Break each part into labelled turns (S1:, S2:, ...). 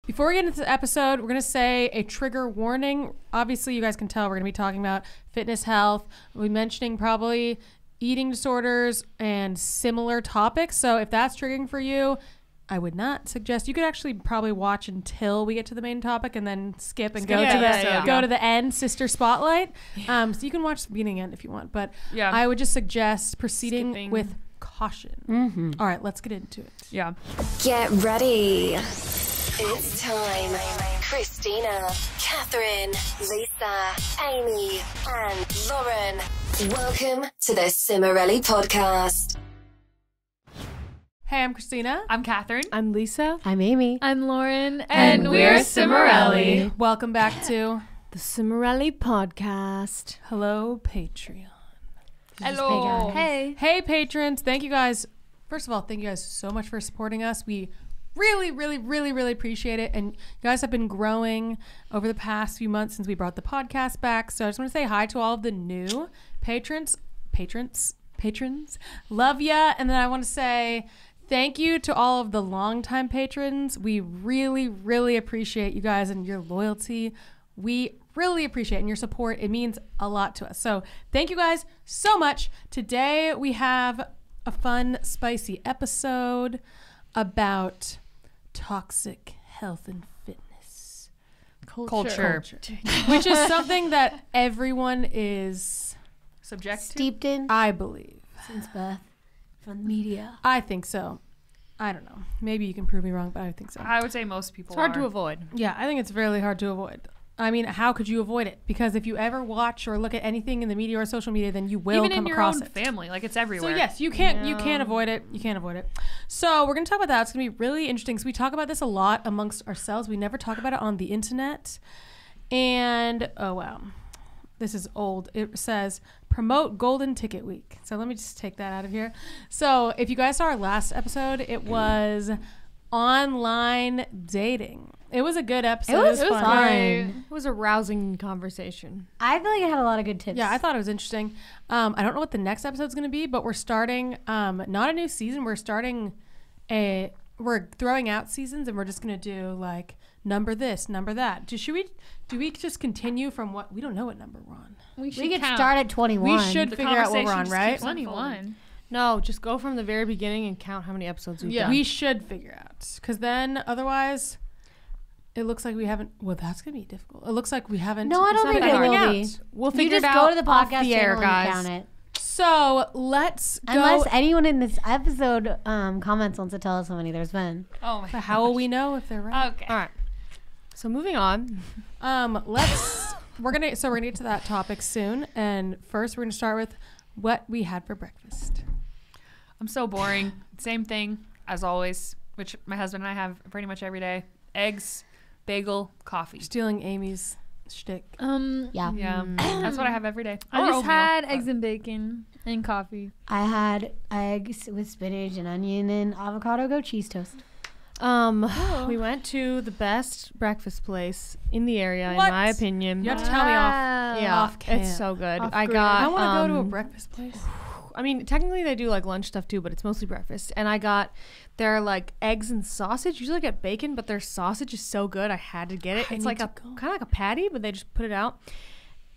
S1: Before we get into the episode, we're going to say a trigger warning. Obviously, you guys can tell we're going to be talking about fitness, health. We'll be mentioning probably eating disorders and similar topics. So if that's triggering for you, I would not suggest. You could actually probably watch until we get to the main topic and then skip and go to the end, sister spotlight. So you can watch the beginning and end if you want. But I would just suggest proceeding with caution. All right, let's get into it.
S2: Yeah.
S3: Get ready. It's time. Christina, Catherine, Lisa, Amy, and Lauren. Welcome to the Cimorelli podcast.
S1: Hey, I'm Christina.
S2: I'm Catherine.
S4: I'm Lisa.
S5: I'm Amy.
S2: I'm Lauren. And we're Cimorelli.
S1: Welcome back to
S4: the Cimorelli podcast.
S1: Hello, Patreon.
S2: Hello.
S1: Hey. Hey, patrons. Thank you guys. First of all, thank you guys so much for supporting us. We really appreciate it. And you guys have been growing over the past few months since we brought the podcast back. So I just want to say hi to all of the new patrons. Love ya. And then I want to say thank you to all of the longtime patrons. We really appreciate you guys and your loyalty. We really appreciate it, and your support. It means a lot to us. So thank you guys so much. Today we have a fun, spicy episode about toxic health and fitness
S2: Culture.
S1: Which is something that everyone is
S5: steeped in,
S1: I believe,
S5: since birth, from the media.
S1: I think so. I don't know. Maybe you can prove me wrong, but I think so.
S2: I would say most people
S4: It's hard to avoid.
S1: Yeah, I think it's really hard to avoid. I mean, how could you avoid it? Because if you ever watch or look at anything in the media or social media, then you will come across it.
S2: Even in your own family, like it's everywhere.
S1: So yes, you can't avoid it. You can't avoid it. So we're gonna talk about that. It's gonna be really interesting. So we talk about this a lot amongst ourselves. We never talk about it on the internet. And oh wow, this is old. It says promote Golden Ticket Week. So let me just take that out of here. So if you guys saw our last episode, it was online dating. It was a good episode.
S5: It was fun.
S4: It was a rousing conversation.
S5: I feel like it had a lot of good tips.
S1: Yeah, I thought it was interesting. I don't know what the next episode's going to be, but we're starting not a new season. We're starting we're throwing out seasons, and we're just going to do like number this, number that. Do we just continue from what we don't know what number we're on?
S5: We could start at 21.
S1: We should figure out what we're on, right?
S2: 21.
S4: No, just go from the very beginning and count how many episodes we've done.
S1: We should figure out, because then otherwise it looks like we haven't. Well, that's gonna be difficult. It looks like we haven't.
S5: No, I don't think it will be.
S4: We'll
S5: You
S4: figure it
S5: just
S4: out
S5: go to the
S4: off
S5: podcast
S4: the air,
S5: channel
S4: guys.
S5: and count it.
S1: So let's go.
S5: Unless anyone in this episode comments wants to tell us how many there's been.
S2: Oh my
S1: But how will we know if they're right?
S2: Okay.
S4: All right. So moving on.
S1: We're gonna get to that topic soon. And first, we're gonna start with what we had for breakfast.
S2: I'm so boring. Same thing as always, which my husband and I have pretty much every day. Eggs, bagel, coffee.
S1: Stealing Amy's shtick.
S5: Yeah.
S2: Yeah. That's what I have every day.
S6: I
S2: Or
S6: just
S2: oatmeal,
S6: had
S2: but-
S6: eggs and bacon and coffee.
S5: I had eggs with spinach and onion and avocado goat cheese toast.
S4: We went to the best breakfast place in the area,
S1: What?
S4: in my opinion.
S1: You have to tell me off.
S4: Yeah,
S1: off cam.
S4: it's so good.
S6: Off
S4: I
S6: grid.
S4: got.
S1: I want to go to a breakfast place.
S4: I mean, technically they do like lunch stuff too, but it's mostly breakfast. And I got their like eggs and sausage. Usually I get bacon, but their sausage is so good. I had to get it. It's like kind of like a patty, but they just put it out.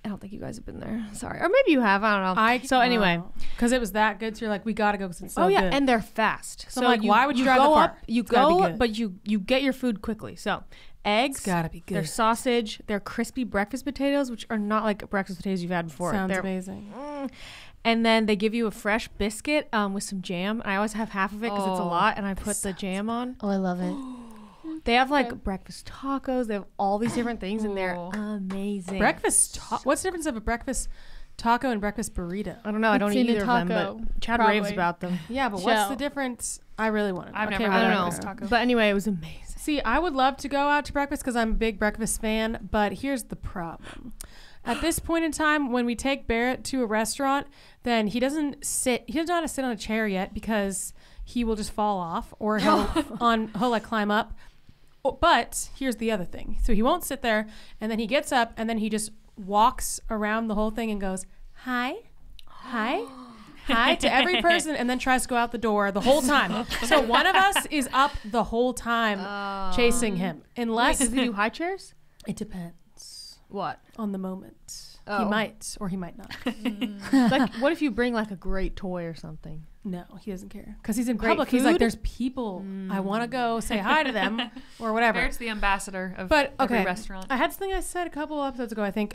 S4: I don't think you guys have been there. Sorry, or maybe you have. I don't know. Anyway,
S1: because it was that good, so you're like, we gotta go because it's so good.
S4: and they're fast.
S1: So I'm like, why would you drive that
S4: go
S1: far?
S4: up? You
S1: It's gotta be
S4: go,
S1: good.
S4: but you get your food quickly. So eggs,
S1: It's gotta be good.
S4: Their sausage, their crispy breakfast potatoes, which are not like breakfast potatoes you've had before.
S1: Sounds
S4: They're
S1: amazing.
S4: And then they give you a fresh biscuit with some jam. I always have half of it because it's a lot, and I put the jam on.
S5: Oh, I love it.
S4: They have like breakfast tacos. They have all these different things, and they're amazing.
S1: What's the difference of a breakfast taco and breakfast burrito?
S4: I don't know. I don't
S6: Seen
S4: eat
S6: a
S4: either of them,
S6: taco,
S4: but Chad
S6: probably.
S4: raves about them.
S1: Yeah, but what's the
S6: Shell.
S1: difference? I really want to know.
S2: I've never
S4: I
S2: had
S4: don't
S2: a
S4: know.
S2: breakfast taco.
S4: But anyway, it was amazing.
S1: See, I would love to go out to breakfast because I'm a big breakfast fan, but here's the problem. At this point in time, when we take Barrett to a restaurant, then he doesn't know how to sit on a chair yet because he will just fall off, or he'll like climb up. But here's the other thing. So he won't sit there, and then he gets up, and then he just walks around the whole thing and goes, hi, hi, hi to every person and then tries to go out the door the whole time. So one of us is up the whole time chasing him. Unless
S4: Does he do high chairs?
S1: it depends
S4: What?
S1: on the moment. He
S4: Oh.
S1: might or he might not.
S4: Like, what if you bring like a great toy or something?
S1: No, he doesn't care because he's in
S4: Great
S1: public. He's like,
S4: food?
S1: there's people. I want to go say hi to them or whatever.
S2: Barrett's the ambassador of
S1: But
S2: every
S1: okay,
S2: restaurant.
S1: I had something I said a couple episodes ago. I think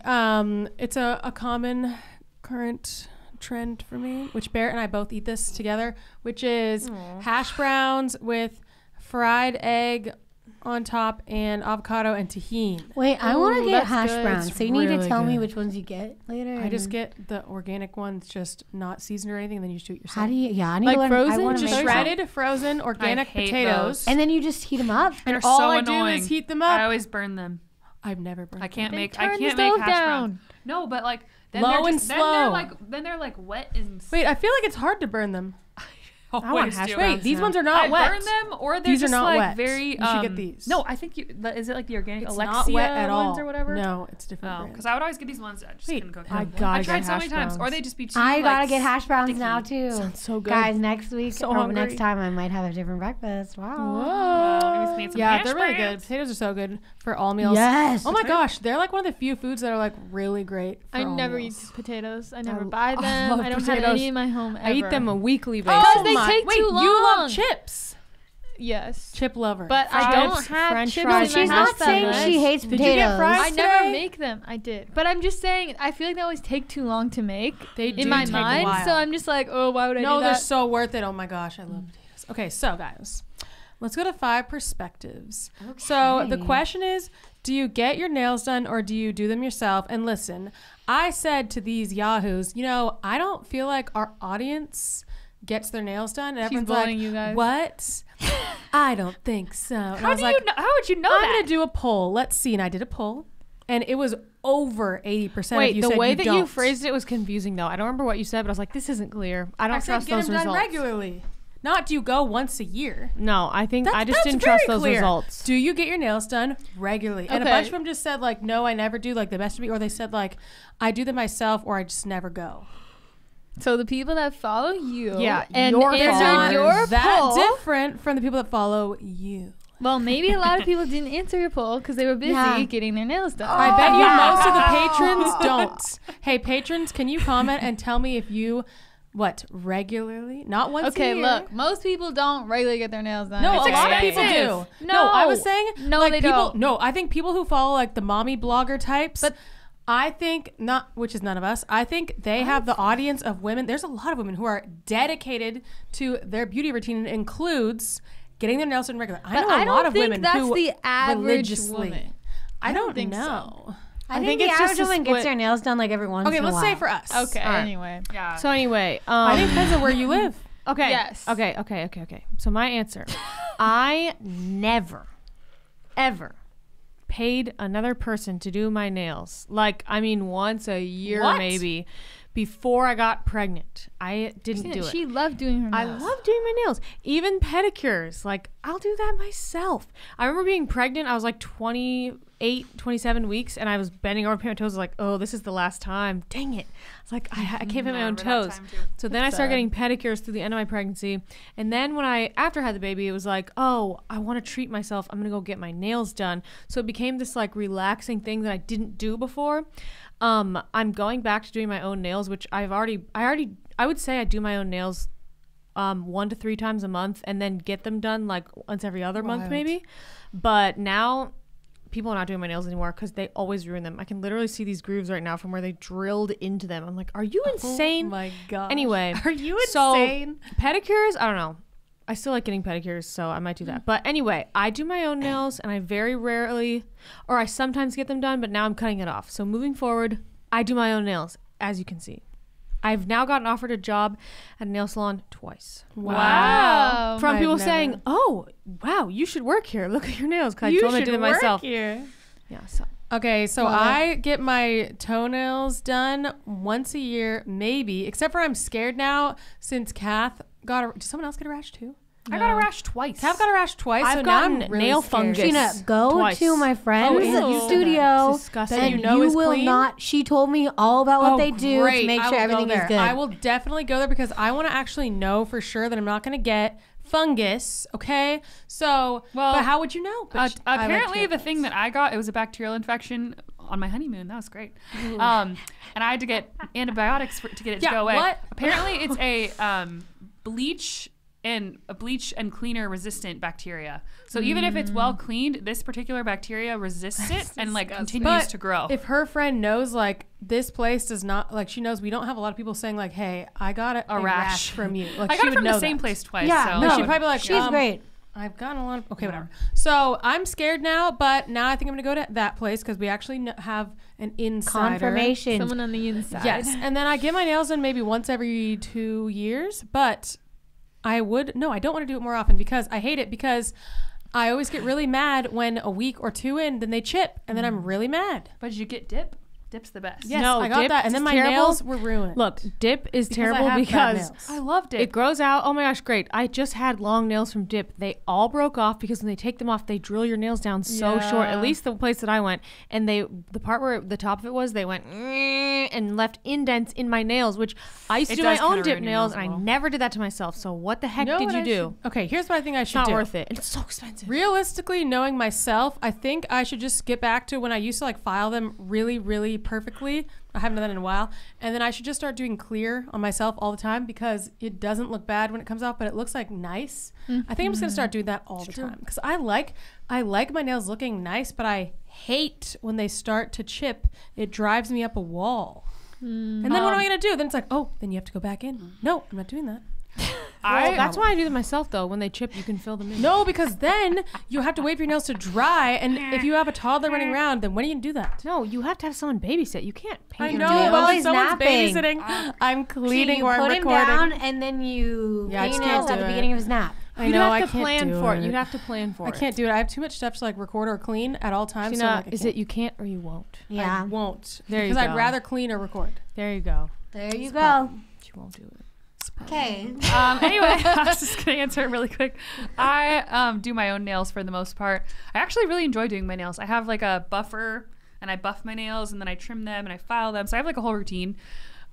S1: it's a common current trend for me, which Barrett and I both eat this together, which is hash browns with fried egg on top and avocado and tahini.
S5: Wait, I want to get
S4: that's
S5: hash
S4: good.
S5: browns.
S1: It's
S5: So you need to
S1: really
S5: tell me
S1: good.
S5: which ones you get later.
S1: I just
S5: and
S1: get the organic ones, just not seasoned or anything, and then you just do it yourself.
S5: How do you? Yeah, I need
S4: Like
S5: to learn.
S4: frozen?
S5: I want to
S1: just
S5: make
S1: shredded, frozen, organic
S2: hate
S1: potatoes.
S2: those.
S5: and then you just heat them up.
S2: They're
S1: all
S2: so
S1: I
S2: annoying.
S1: do is heat them
S2: I
S1: up.
S2: always burn them.
S1: I've never burned
S2: I can't
S6: Then
S2: make.
S6: turn
S2: I
S6: the
S2: can't make
S6: stove
S2: hash
S6: down.
S2: browns. No, but like then
S1: Low
S2: they're
S1: and
S2: just, then they're
S1: slow.
S2: like then they're like wet and.
S1: Wait, I feel like it's hard to burn them.
S4: I want
S2: Always
S4: hash
S2: do.
S4: browns.
S1: Wait, these
S4: now.
S1: ones are not
S2: I
S1: wet.
S2: burn them, or they're
S1: These are
S2: just
S1: not
S2: like
S1: wet.
S2: very.
S1: You should get these.
S2: No, I think you. Is it like the organic
S1: It's
S2: Alexia
S1: not wet at all.
S2: ones or whatever?
S1: No, it's different.
S2: Oh,
S1: brands.
S2: because I would always get these ones. I just
S1: Wait,
S2: couldn't cook
S4: I
S2: them.
S4: gotta
S2: I tried
S4: get
S2: so many
S4: hash
S2: times, or
S4: browns.
S2: they just be too.
S5: I gotta
S2: like,
S5: get hash browns
S2: sticky.
S5: now too.
S4: Sounds so good.
S5: Guys, next week
S4: So
S5: or
S4: hungry.
S5: next time I might have a different breakfast. Wow.
S2: Maybe just need some
S1: Yeah,
S2: hash
S1: they're really good.
S2: browns.
S1: Potatoes are so good for all meals.
S5: Yes.
S1: Oh my gosh, they're like one of the few foods that are like really great. For
S6: I
S1: all
S6: never
S1: meals.
S6: eat potatoes. I never
S4: I
S6: buy them.
S4: love
S6: I don't have
S4: potatoes.
S6: any in my home ever.
S4: I eat them a weekly basis.
S6: Because they take
S1: Wait,
S6: too
S1: you
S6: long.
S1: love chips.
S6: Yes.
S1: Chip lover.
S6: But I don't
S4: Chips,
S6: have
S4: French
S6: chips
S4: fries,
S6: in
S5: She's
S6: my
S5: not
S6: house that
S5: saying
S6: much.
S5: she hates
S1: Did you get
S5: potatoes.
S1: fries?
S6: I never
S1: today?
S6: make them. I did. But I'm just saying, I feel like they always take too long to make
S1: They do
S6: in my
S1: take a
S6: mind.
S1: while.
S6: So I'm just like, oh, why would I
S1: No,
S6: do
S1: they're
S6: that?
S1: so worth it. Oh my gosh, I love potatoes. Okay, so guys, let's go to 5 perspectives. So the
S5: Okay.
S1: question is, do you get your nails done or do you do them yourself? And listen, I said to these yahoos, I don't feel like our audience gets their nails done. And
S6: She's
S1: everyone's like,
S6: bullying you guys.
S1: what? I don't think so. And I
S2: How
S1: was
S2: do
S1: like,
S2: you know? How would you know
S1: I'm
S2: that?
S1: going to do a poll. Let's see. And I did a poll. And it was over 80% of
S4: Wait,
S1: you
S4: the
S1: said
S4: way
S1: you
S4: that
S1: don't.
S4: you phrased it was confusing, though. I don't remember what you said, but I was like, this isn't clear. I don't
S1: I said
S4: trust
S1: get
S4: those
S1: them done
S4: results.
S1: regularly. Not do you go once a year.
S4: No, I think I just
S1: That's
S4: didn't
S1: very
S4: trust those
S1: clear.
S4: results.
S1: Do you get your nails done regularly? And a
S6: Okay.
S1: bunch of them just said like, no, I never do, like the best of me. Or they said like, I do them myself or I just never go.
S6: So the people that follow you
S4: Yeah,
S6: and
S4: your
S6: answered
S4: followers.
S6: your
S1: that
S6: poll.
S1: different from the people that follow you.
S6: Well, maybe a lot of people didn't answer your poll because they were busy
S5: Yeah.
S6: getting their nails done.
S1: I bet you most of the patrons don't. Hey, patrons, can you comment and tell me if you, regularly? Not once a
S6: Okay,
S1: year.
S6: look, most people don't regularly get their nails done.
S1: No,
S6: It's
S1: a lot of people
S6: expensive.
S1: do. No, I was saying
S6: No,
S1: like
S6: they
S1: people.
S6: don't.
S1: No, I think people who follow like the mommy blogger types.
S6: But-
S1: I think not, which is none of us. I think they have the audience of women. There's a lot of women who are dedicated to their beauty routine. And it includes getting their nails done regularly. I know a lot of women
S6: that's
S1: who
S6: the average
S1: religiously.
S6: woman.
S1: I don't
S6: think so.
S1: know.
S5: I
S4: think
S5: think the
S4: it's just
S5: average
S4: a
S5: woman
S4: split.
S5: gets their nails done like every once
S1: Okay,
S5: in a
S1: let's
S5: while.
S1: say for us.
S6: Okay,
S4: All right.
S6: anyway.
S2: Yeah.
S4: So anyway,
S1: I think it depends on where you live.
S4: okay.
S6: Yes.
S4: Okay. So my answer, I never, ever paid another person to do my nails. Like, I mean, once a year
S1: What?
S4: maybe. Before I got pregnant, I didn't do it.
S6: She loved doing her
S4: I
S6: nails.
S4: love doing my nails. Even pedicures. Like, I'll do that myself. I remember being pregnant. I was like 28, 27 weeks, and I was bending over to paint my toes. I was like, oh, this is the last time. Dang it. I was like, I can't paint my own
S2: Remember that
S4: toes.
S2: time too.
S4: So then I started getting pedicures through the end of my pregnancy. And then after I had the baby, it was like, oh, I want to treat myself. I'm going to go get my nails done. So it became this like relaxing thing that I didn't do before. I'm going back to doing my own nails, which I would say I do my own nails 1 to 3 times a month and then get them done like once every other month
S1: Wild.
S4: maybe. But now people are not doing my nails anymore because they always ruin them. I can literally see these grooves right now from where they drilled into them. I'm like, are you insane?
S1: Oh my god.
S4: Anyway,
S1: are you
S4: so
S1: insane?
S4: pedicures, I don't know. I still like getting pedicures, so I might do that. But anyway, I do my own nails, and I very rarely, or I sometimes get them done, but now I'm cutting it off. So moving forward, I do my own nails, as you can see. I've now gotten offered a job at a nail salon twice.
S6: Wow.
S4: From
S1: I've
S4: people
S1: never-
S4: saying, oh, wow, you should work here. Look at your nails. Because I told them I did it myself.
S1: Here.
S4: Yeah, so.
S1: Okay, so I get my toenails done once a year, maybe. Except for I'm scared now since Kath got a. Did someone else get a rash too?
S2: I got a rash twice.
S1: I've got a rash twice.
S4: I've
S1: so now
S4: gotten
S1: I'm really
S4: nail
S1: scared.
S4: fungus.
S5: Gina, go
S4: Twice.
S5: to my friend's
S1: ew.
S5: studio,
S4: Disgusting.
S5: and
S1: You know
S5: you
S1: is
S5: will
S1: clean?
S5: not. She told me all about what they do
S1: Great.
S5: to make
S1: I
S5: sure
S1: will go
S5: everything is
S1: there.
S5: good.
S1: I will definitely go there because I want to actually know for sure that I'm not going to get fungus. Okay, so but how would you know? But
S2: Apparently, the thing that I got, it was a bacterial infection on my honeymoon. That was great. And I had to get antibiotics to get it to go away.
S1: What?
S2: Apparently, it's a bleach and cleaner resistant bacteria. So even if it's well cleaned, this particular bacteria resists it and like continues
S1: But
S2: to grow.
S1: if her friend knows like this place does not like she knows we don't have a lot of people saying like, hey, I got a rash from you. Like,
S2: I
S1: she
S2: got it
S1: would
S2: from
S1: know
S2: the same
S1: that.
S2: place twice.
S5: Yeah,
S2: so
S1: No,
S5: no,
S1: she'd probably be like,
S5: she's great.
S1: I've gotten a lot of whatever. So I'm scared now, but now I think I'm gonna go to that place because we actually have an insider.
S5: Confirmation.
S6: Someone on the inside.
S1: Yes, and then I get my nails done maybe once every 2 years, but I don't want to do it more often because I hate it because I always get really mad when a week or two in, then they chip, and then I'm really mad.
S2: but did you get dip? Dip's the best.
S1: Yes,
S4: No,
S1: I got
S4: dip
S1: that, and
S4: is
S1: then my
S4: terrible.
S1: nails were ruined.
S4: Look, dip is
S1: Because I
S4: terrible
S1: have bad
S4: because
S1: nails.
S2: I love dip.
S4: it grows out. Oh my gosh, great. I just had long nails from dip. They all broke off because when they take them off, they drill your nails down so short. At least the place that I went. And the part where the top of it was, they went and left indents in my nails, which I used to
S2: It
S4: do my
S2: does
S4: own
S2: kinda
S4: dip
S2: ruin your
S4: nails,
S2: nails a
S4: and I
S2: little.
S4: never did that to myself. So what the heck
S1: You know
S4: did
S1: what
S4: you
S1: I
S4: do?
S1: should- Okay, here's what I think I
S4: It's
S1: should
S4: not
S1: do.
S4: worth it. And it's so expensive.
S1: Realistically, knowing myself, I think I should just get back to when I used to like file them really, really perfectly. I haven't done that in a while. And then I should just start doing clear on myself all the time because it doesn't look bad when it comes out, but it looks like nice. I think I'm just gonna start doing that all the time because I like my nails looking nice, but I hate when they start to chip. It drives me up a wall. And then what am I gonna do? Then it's like, oh, then you have to go back in. No, I'm not doing that.
S4: That's why I do them myself, though. When they chip, you can fill them in.
S1: No, because then you have to wait for your nails to dry, and if you have a toddler running around, then when are you gonna do that?
S4: No, you have to have someone babysit. You can't
S1: I
S4: paint your
S1: know,
S4: nails.
S1: but when
S5: always
S1: someone's
S5: napping.
S1: babysitting, I'm
S5: See,
S1: cleaning
S5: you
S1: or I'm
S5: put him
S1: recording.
S5: down, and then you
S1: Yeah, I
S5: paint
S1: just
S5: your
S1: can't
S5: nails at
S1: do
S5: the
S1: it.
S5: beginning of his nap.
S1: I
S4: You'd
S1: know,
S4: have
S1: I
S4: to
S1: can't
S4: plan
S1: do
S4: for it.
S1: it.
S4: You'd have to plan for
S1: I
S4: it.
S1: can't do it. I have too much stuff to like record or clean at all times. So
S4: Sheena,
S1: like, I
S4: is
S1: can't.
S4: it you can't or you won't?
S5: Yeah.
S1: I won't.
S4: There you
S1: Because I'd
S4: go.
S1: rather clean or record.
S4: There you go.
S5: There you go.
S4: She won't do it.
S5: Okay.
S2: Anyway, I was just gonna answer it really quick. I do my own nails for the most part. I actually really enjoy doing my nails. I have like a buffer, and I buff my nails, and then I trim them, and I file them. So I have like a whole routine.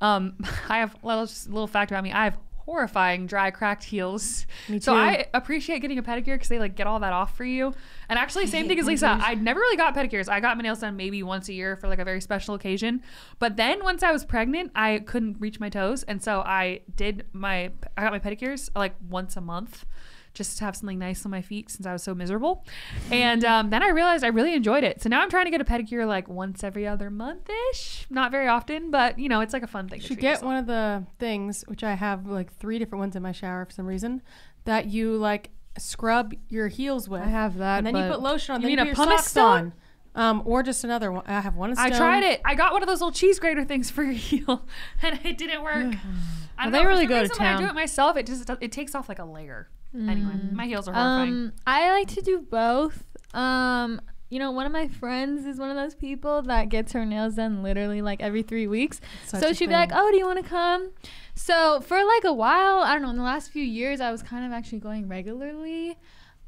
S2: I have just a little fact about me. I have horrifying dry, cracked heels.
S4: Me
S2: So
S4: too.
S2: I appreciate getting a pedicure because they like get all that off for you. And actually, same thing as Lisa. I never really got pedicures. I got my nails done maybe once a year for like a very special occasion. But then once I was pregnant, I couldn't reach my toes, and so I got my pedicures like once a month, just to have something nice on my feet since I was so miserable. And then I realized I really enjoyed it. So now I'm trying to get a pedicure like once every other month-ish. Not very often, but you know, it's like a fun thing.
S1: You should get one of the things, which I have like 3 different ones in my shower for some reason, that you like scrub your heels with.
S4: I have that,
S1: and then you
S4: but-
S1: put lotion on.
S2: You
S1: Then
S2: need
S1: you
S2: a
S1: put your
S2: pumice
S1: socks
S2: stone?
S1: on. Or just another one. I have one in
S2: I
S1: stone.
S2: tried it. I got one of those little cheese grater things for your heel, and it didn't work. I don't
S4: they
S2: know, for
S4: really
S2: some
S4: go to
S2: reason, When I
S4: town.
S2: do it myself, it takes off like a layer. Anyway, my heels are horrifying.
S6: I like to do both. You know, one of my friends is one of those people that gets her nails done literally like every 3 weeks.
S1: Such
S6: So
S1: a
S6: she'd be like,
S1: thing.
S6: "Oh, do you want to come?" So for like a while, I don't know, in the last few years, I was kind of actually going regularly.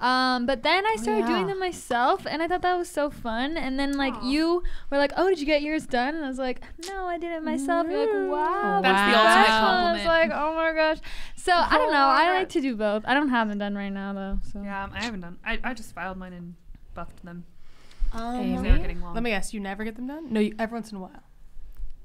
S6: But then I started doing them myself, and I thought that was so fun. And then like you were like, "Oh, did you get yours done?" And I was like, "No, I did it myself." You're like, "Wow,
S2: That's the
S1: Wow.
S2: ultimate
S6: special."
S2: compliment.
S6: I was like, "Oh my gosh." So I don't know. I like to do both. I don't have them done right now though. So
S2: Yeah, I haven't done. I just filed mine and buffed them. They were
S1: Amy?
S2: getting long.
S1: Let me guess. You never get them done? No, every once in a while.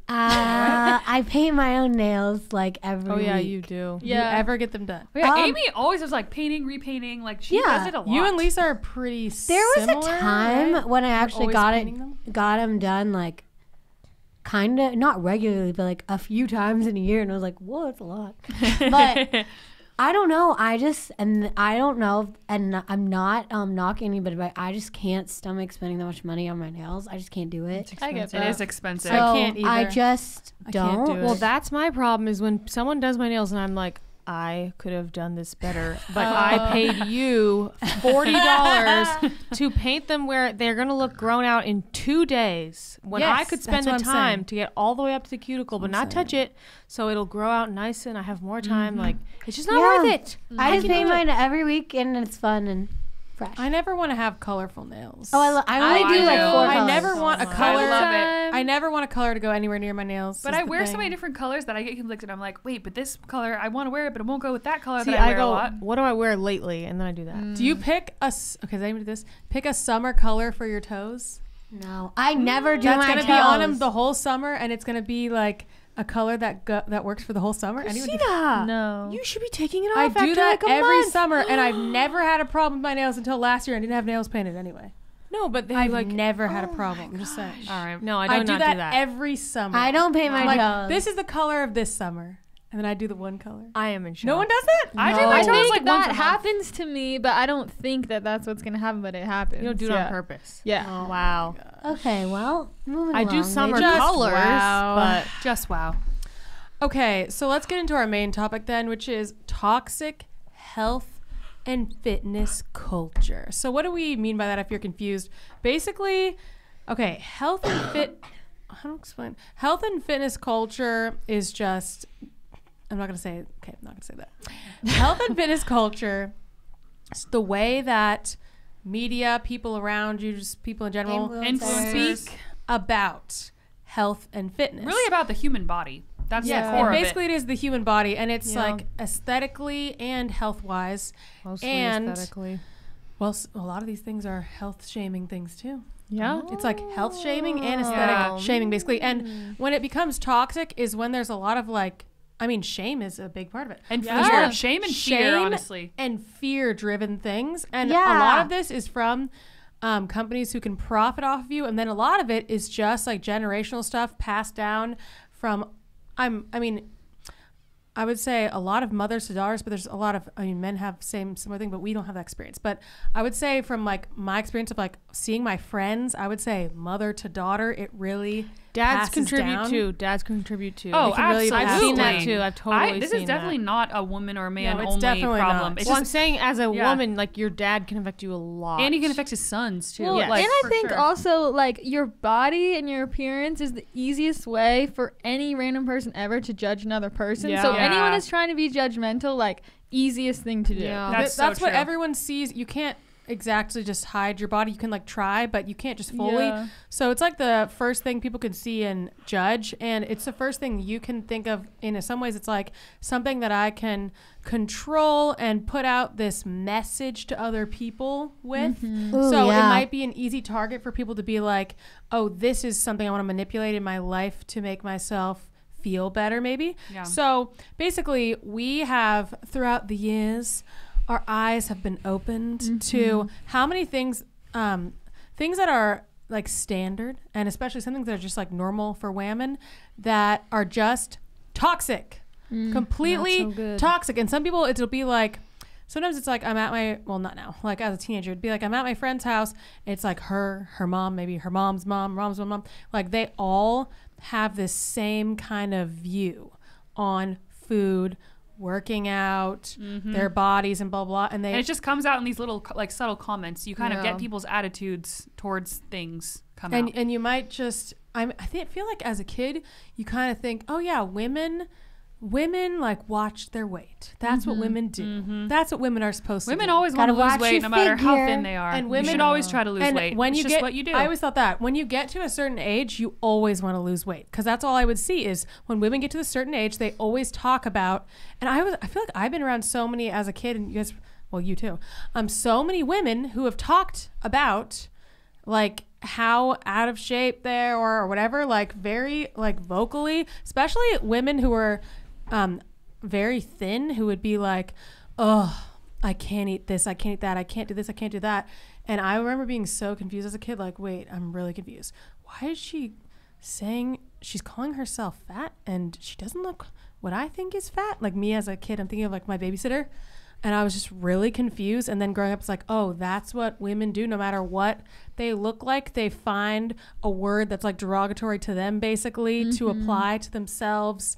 S5: I paint my own nails like every
S4: Oh yeah,
S5: week.
S4: you do.
S6: yeah.
S1: You ever get them done?
S2: Yeah,
S5: Um,
S2: Amy always was like painting, repainting. Like she
S5: Yeah.
S2: does it a lot.
S1: You and Lisa are pretty
S5: There was
S1: similar,
S5: a time
S1: right?
S5: when I actually
S1: Always
S5: got
S1: painting them?
S5: got them done like kind of not regularly, but like a few times in a year, and I was like, "Whoa, that's a lot." But I don't know. I don't know, and I'm not knocking anybody, but I just can't stomach spending that much money on my nails. I just can't do it.
S6: I get
S2: It
S6: that.
S2: is expensive.
S5: So
S1: I can't either.
S5: I just
S1: I can't
S5: don't.
S1: do it.
S4: Well, that's my problem is when someone does my nails and I'm like, I could have done this better, but I paid you $40 to paint them where they're going to look grown out in 2 days when I could spend the time to get all the way up to the cuticle but not touch it, so it'll grow out nice and I have more time. Like, it's just not worth it.
S5: I just paint mine every week and it's fun and fresh.
S1: I never want to have colorful nails.
S5: I only do like 4 colors.
S1: I never want a color.
S2: I love it.
S1: I never want a color to go anywhere near my nails.
S2: But I wear so many different colors that I get conflicted. I'm like, wait, but this color, I want to wear it, but it won't go with that color that I wear a lot.
S4: What do I wear lately? And then I do that.
S1: Do you pick okay, does anybody do this? Pick a summer color for your toes?
S5: No, I never do
S1: That's
S5: my
S1: gonna
S5: toes.
S1: be on them the whole summer, and it's gonna be like a color that works for the whole summer.
S4: Christina,
S6: No.
S4: you should be taking it off
S1: I
S4: after
S1: do that
S4: like a
S1: every
S4: month.
S1: summer, and I've never had a problem with my nails until last year. I didn't have nails painted anyway.
S4: No, but they
S1: I've
S4: like
S1: never had a problem. I'm just saying.
S2: All right.
S4: no, I
S1: I
S4: do
S1: do
S4: not
S1: that
S4: do that.
S1: every summer.
S5: I don't paint my
S1: like,
S5: toes.
S1: this is the color of this summer, and then I do the one color.
S4: I am in shock.
S1: No one does that?
S2: I do my
S6: I
S2: toes
S6: think
S2: like once a
S6: that
S2: month.
S6: happens to me, but I don't think that that's what's gonna happen. But it happens.
S4: You don't do it on purpose.
S6: Yeah.
S1: Oh,
S4: Wow.
S5: Okay, well, moving
S4: I
S5: along.
S4: do summer
S1: Just
S4: colors,
S1: wow.
S4: but
S2: Just wow.
S1: Okay, so let's get into our main topic then, which is toxic health and fitness culture. So what do we mean by that if you're confused? Basically, okay, health and fitness culture is just, I'm not going to say that. Health and fitness culture is the way that media, people around you, just people in general,
S5: Influencers.
S1: speak about health and fitness.
S2: Really about the human body. That's the
S1: Yeah,
S2: core
S1: and
S2: of
S1: basically it is the human body, and it's
S4: Yeah.
S1: like aesthetically and health wise.
S4: mostly
S1: And
S4: aesthetically.
S1: well, a lot of these things are health shaming things too.
S6: Yeah.
S1: It's like health shaming and aesthetic shaming basically. And when it becomes toxic is when there's a lot of like, I mean, shame is a big part of it.
S2: And
S1: There's a
S2: fear.
S1: lot of
S2: Shame and fear, honestly.
S1: and fear driven things. And a
S5: Yeah.
S1: lot of this is from companies who can profit off of you. And then a lot of it is just like generational stuff passed down from, I would say a lot of mothers to daughters, but there's a lot of, men have similar thing, but we don't have that experience. But I would say from like my experience of like seeing my friends, I would say mother to daughter, it really
S4: Dads
S1: passes
S4: contribute
S1: down.
S4: too. Dads contribute too.
S2: Oh,
S4: It can really
S2: absolutely.
S4: I've seen that too. I've totally
S2: This
S4: seen
S2: is definitely
S4: that.
S2: not a woman or man
S1: No, it's
S2: only
S1: definitely
S2: problem.
S1: not.
S2: It's
S4: Well, I'm
S2: just,
S4: saying as a
S2: yeah.
S4: woman, like your dad can affect you a lot.
S2: and he can affect his sons too.
S6: Well,
S2: Like,
S6: and I
S2: for
S6: think
S2: sure.
S6: also like your body and your appearance is the easiest way for any random person ever to judge another person. So
S2: Yeah.
S6: anyone that's trying to be judgmental, like easiest thing to do.
S4: Yeah.
S2: That's
S1: That's
S2: so
S1: what
S2: true.
S1: everyone sees. You can't exactly just hide your body. You can like try, but you can't just fully.
S6: Yeah.
S1: So it's like the first thing people can see and judge, and it's the first thing you can think of. In some ways, it's like something that I can control and put out this message to other people with.
S5: Ooh,
S1: So
S5: yeah.
S1: it might be an easy target for people to be like, oh, this is something I want to manipulate in my life to make myself feel better, maybe.
S2: Yeah.
S1: So basically, we have throughout the years, our eyes have been opened to how many things that are like standard, and especially some things that are just like normal for women that are just toxic, completely
S6: not so good.
S1: toxic. And some people, it'll be like, sometimes it's like I'm at my, well, not now, like as a teenager, it'd be like I'm at my friend's house. It's like her mom, maybe her mom's mom. Like they all have this same kind of view on food, working out, their bodies, and blah blah. And
S2: and it just comes out in these little like subtle comments. You kind of
S4: Yeah.
S2: get people's attitudes towards things come out.
S1: and you might just feel like as a kid you kind of think, oh yeah, women like watch their weight. That's what women do. That's what women are supposed to
S2: Women
S1: do.
S2: always want to
S5: Gotta
S2: lose
S5: watch
S2: weight
S5: your
S2: no matter how
S5: figure.
S2: thin they are.
S1: And
S2: You
S1: women-
S2: should always try to lose
S1: and
S2: weight.
S1: when you
S2: it's
S1: get,
S2: just what you do.
S1: I always thought that when you get to a certain age, you always want to lose weight, because that's all I would see is when women get to a certain age, they always talk about. And I feel like I've been around so many as a kid, and you guys, well, you too. So many women who have talked about like how out of shape they are or whatever, like very like vocally, especially women who are very thin, who would be like, oh, I can't eat this, I can't eat that, I can't do this, I can't do that. And I remember being so confused as a kid, like, wait, I'm really confused. Why is she saying, she's calling herself fat and she doesn't look what I think is fat? Like me as a kid, I'm thinking of like my babysitter. And I was just really confused. And then growing up, it's like, oh, that's what women do. No matter what they look like, they find a word that's like derogatory to them, basically, to apply to themselves.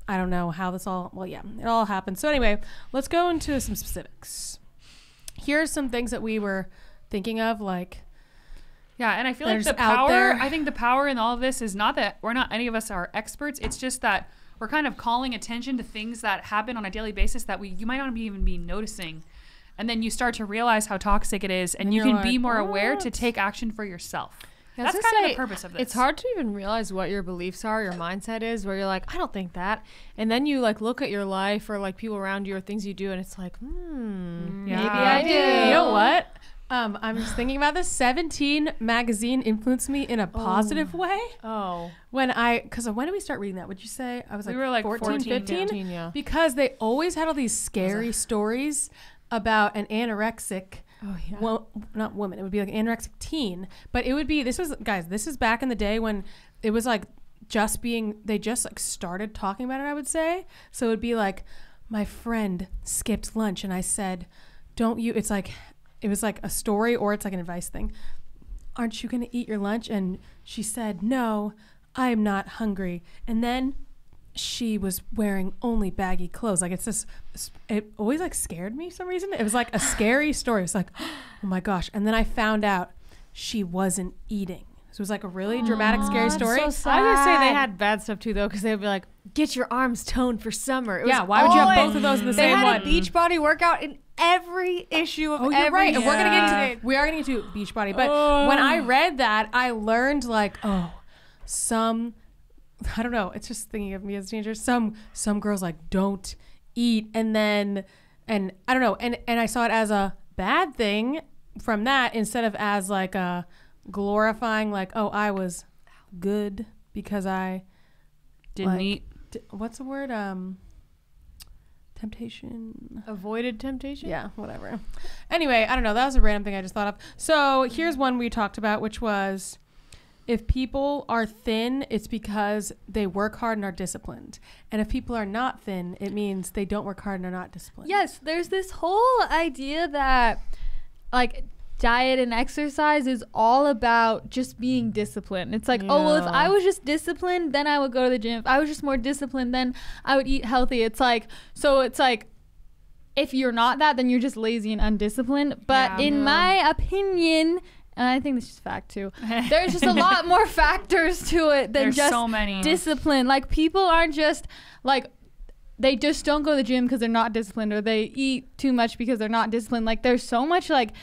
S1: I don't know how this all, well, yeah, it all happened. So anyway, let's go into some specifics. Here's some things that we were thinking of, like,
S2: yeah, and I feel like the I think the power in all of this is not that any of us are experts. It's just that we're kind of calling attention to things that happen on a daily basis that you might not even be noticing. And then you start to realize how toxic it is, and you can be more aware to take action for yourself. That's kind of the purpose of this.
S4: It's hard to even realize what your beliefs are, your mindset is, where you're like, I don't think that. And then you like look at your life or like people around you or things you do, and it's like, maybe I do.
S1: You know what? I'm just thinking about this. 17 magazine influenced me in a positive way.
S4: Oh.
S1: When did we start reading that? Would you say? I was like,
S2: we were like
S1: 14, 15?
S4: 14, yeah.
S1: Because they always had all these scary stories about an anorexic well, not woman. It would be like an anorexic teen. But it would be, this is back in the day when it was like they just like started talking about it, I would say. So it would be like, my friend skipped lunch and I said, it was like a story or it's like an advice thing. Aren't you going to eat your lunch? And she said, no, I am not hungry. And then she was wearing only baggy clothes. Like it always like scared me for some reason. It was like a scary story. It was like, oh my gosh. And then I found out she wasn't eating. So it was like a really dramatic, scary story.
S4: So sad. I would say they had bad stuff too, though, because they'd be like, get your arms toned for summer.
S1: Yeah, why would you have both of those in the same one?
S4: They had a beach body workout in every issue of every.
S1: You're right. And we are going to get into beach body. But when I read that, I learned like, I don't know. It's just thinking of me as a teenager. Some girls like don't eat, and I don't know. And I saw it as a bad thing from that instead of as like a glorifying, like, oh, I was good because I
S2: didn't eat.
S1: What's the word? Temptation.
S4: Avoided temptation?
S1: Yeah, whatever. Anyway, I don't know. That was a random thing I just thought of. So here's one we talked about, which was, if people are thin, it's because they work hard and are disciplined. And if people are not thin, it means they don't work hard and are not disciplined.
S6: Yes, there's this whole idea that like diet and exercise is all about just being disciplined. It's like, oh, well, if I was just disciplined, then I would go to the gym. If I was just more disciplined, then I would eat healthy. It's like, if you're not that, then you're just lazy and undisciplined. But in my opinion, and I think this is fact too, there's just a lot more factors to it than just so many. Discipline. Like, people aren't just like, they just don't go to the gym because they're not disciplined, or they eat too much because they're not disciplined. Like, there's so much like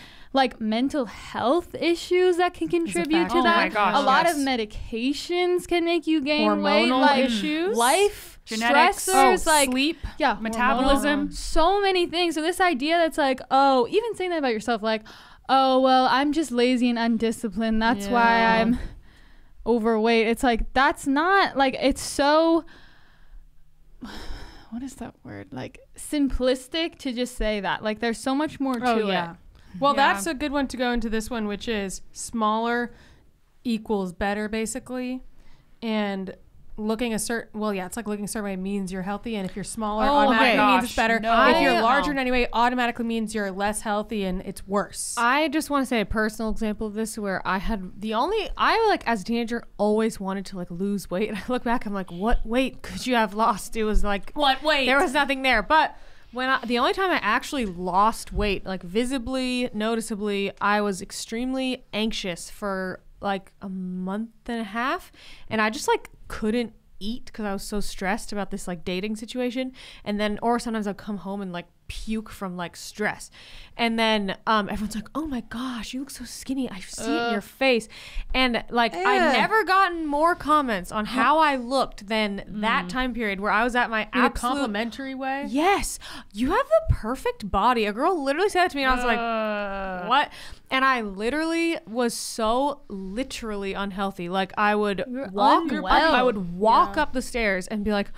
S6: mental health issues that can contribute to that. Oh my gosh, a lot of medications can make you gain weight. Like issues, life, genetics, stressors, like sleep, metabolism, so many things. So this idea that's like, oh, even saying that about yourself, like, oh, well, I'm just lazy and undisciplined, that's why I'm overweight. It's like, that's not, like, it's so, what is that word? Like, simplistic to just say that. Like, there's so much more to it.
S1: Well, that's a good one to go into this one, which is smaller equals better, basically. And looking it's like looking a certain way means you're healthy, and if you're smaller, automatically means it's better. No. If you're larger in any way, automatically means you're less healthy and it's worse.
S4: I just want to say a personal example of this where I as a teenager always wanted to like lose weight. And I look back, I'm like, what weight could you have lost? It was like,
S1: what weight?
S4: There was nothing there. But the only time I actually lost weight, like visibly, noticeably, I was extremely anxious for like a month and a half, and I just like couldn't eat because I was so stressed about this like dating situation. And then, or sometimes I'd come home and like puke from like stress, and then everyone's like, oh my gosh, you look so skinny, I see it in your face. And like I've never gotten more comments on how I looked than that time period where I was at my absolute
S1: complimentary way.
S4: Yes, you have the perfect body. A girl literally said that to me, and I was like, what? And I literally was so literally unhealthy. Like I would walk up the stairs and be like,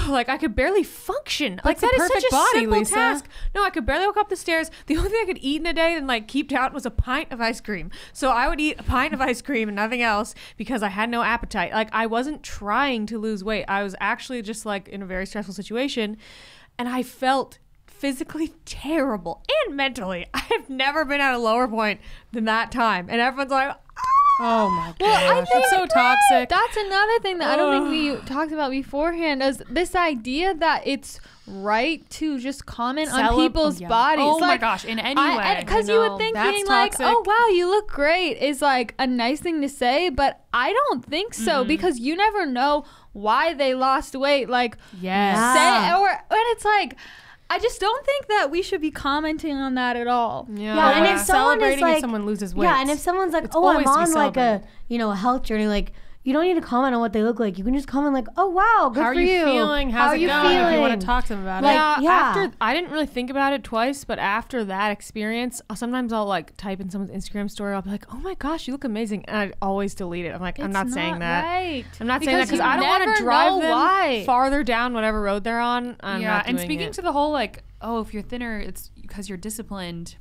S4: like I could barely function. Like that is such a simple task. No, I could barely walk up the stairs. The only thing I could eat in a day and like keep down was a pint of ice cream. So I would eat a pint of ice cream and nothing else because I had no appetite. Like I wasn't trying to lose weight. I was actually just like in a very stressful situation, and I felt physically terrible and mentally. I have never been at a lower point than that time. And everyone's like,
S1: Oh my
S6: Well, I
S1: gosh,
S6: think
S1: it's so toxic.
S6: That's another thing that I don't think we talked about beforehand is this idea that it's right to just comment on people's bodies.
S2: Oh my
S6: like,
S2: gosh, in any way.
S6: Because you would think
S1: That's
S6: being
S1: toxic.
S6: like, oh wow, you look great is like a nice thing to say, but I don't think so because you never know why they lost weight. Like,
S1: Yes.
S6: say, or and it's like, I just don't think that we should be commenting on that at all.
S5: Yeah, and if someone is
S1: celebrating
S5: like,
S1: if someone loses weight.
S5: yeah, and if someone's like,
S1: It's
S5: oh, I'm
S1: always to be
S5: on like a,
S1: celebrated.
S5: a health journey, like, you don't need to comment on what they look like. You can just comment like, oh wow, good
S1: How are
S5: for
S1: you feeling?
S5: How
S1: How's
S5: are
S1: it
S5: you
S1: going?
S5: feeling?
S1: If you want to talk to them about
S5: Like,
S1: it.
S4: Yeah,
S5: yeah.
S4: after I didn't really think about it twice, but after that experience, sometimes I'll like type in someone's Instagram story. I'll be like, "Oh my gosh, you look amazing," and I always delete it. I'm like, I'm not saying that.
S6: Right.
S4: I'm not saying that because
S6: you
S4: I don't want
S6: never
S4: to drive
S6: know
S4: them
S6: why.
S4: farther down whatever road they're on. I'm
S2: yeah,
S4: not
S2: and
S4: doing
S2: speaking
S4: it.
S2: to the whole like, oh, if you're thinner, it's because you're disciplined.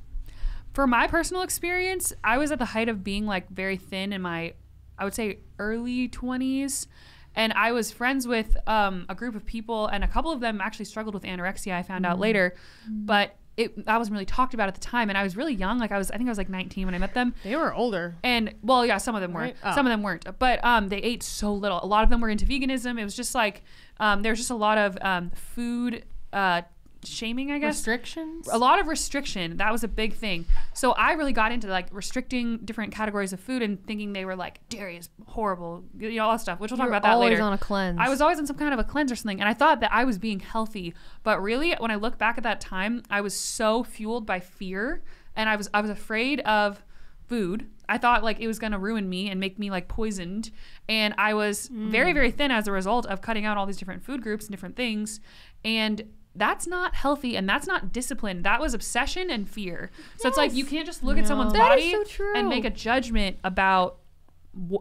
S2: For my personal experience, I was at the height of being like very thin in my, I would say, early 20s. And I was friends with a group of people, and a couple of them actually struggled with anorexia. I found out later, but that wasn't really talked about at the time. And I was really young, like I think I was like 19 when I met them.
S4: They were older.
S2: And well, yeah, some of them were,
S4: Right? Oh.
S2: some of them weren't. But they ate so little. A lot of them were into veganism. It was just like there was just a lot of food shaming, I guess.
S1: Restrictions?
S2: A lot of restriction. That was a big thing. So I really got into like restricting different categories of food and thinking they were like, dairy is horrible, all that stuff, which we'll talk about that
S4: always
S2: later.
S4: on a cleanse.
S2: I was always on some kind of a cleanse or something, and I thought that I was being healthy. But really, when I look back at that time, I was so fueled by fear, and I was afraid of food. I thought like it was going to ruin me and make me like poisoned. And I was very, very thin as a result of cutting out all these different food groups and different things. And that's not healthy, and that's not discipline. That was obsession and fear. So it's like you can't just look at someone's
S6: That is
S2: body
S6: so true.
S2: and make a judgment about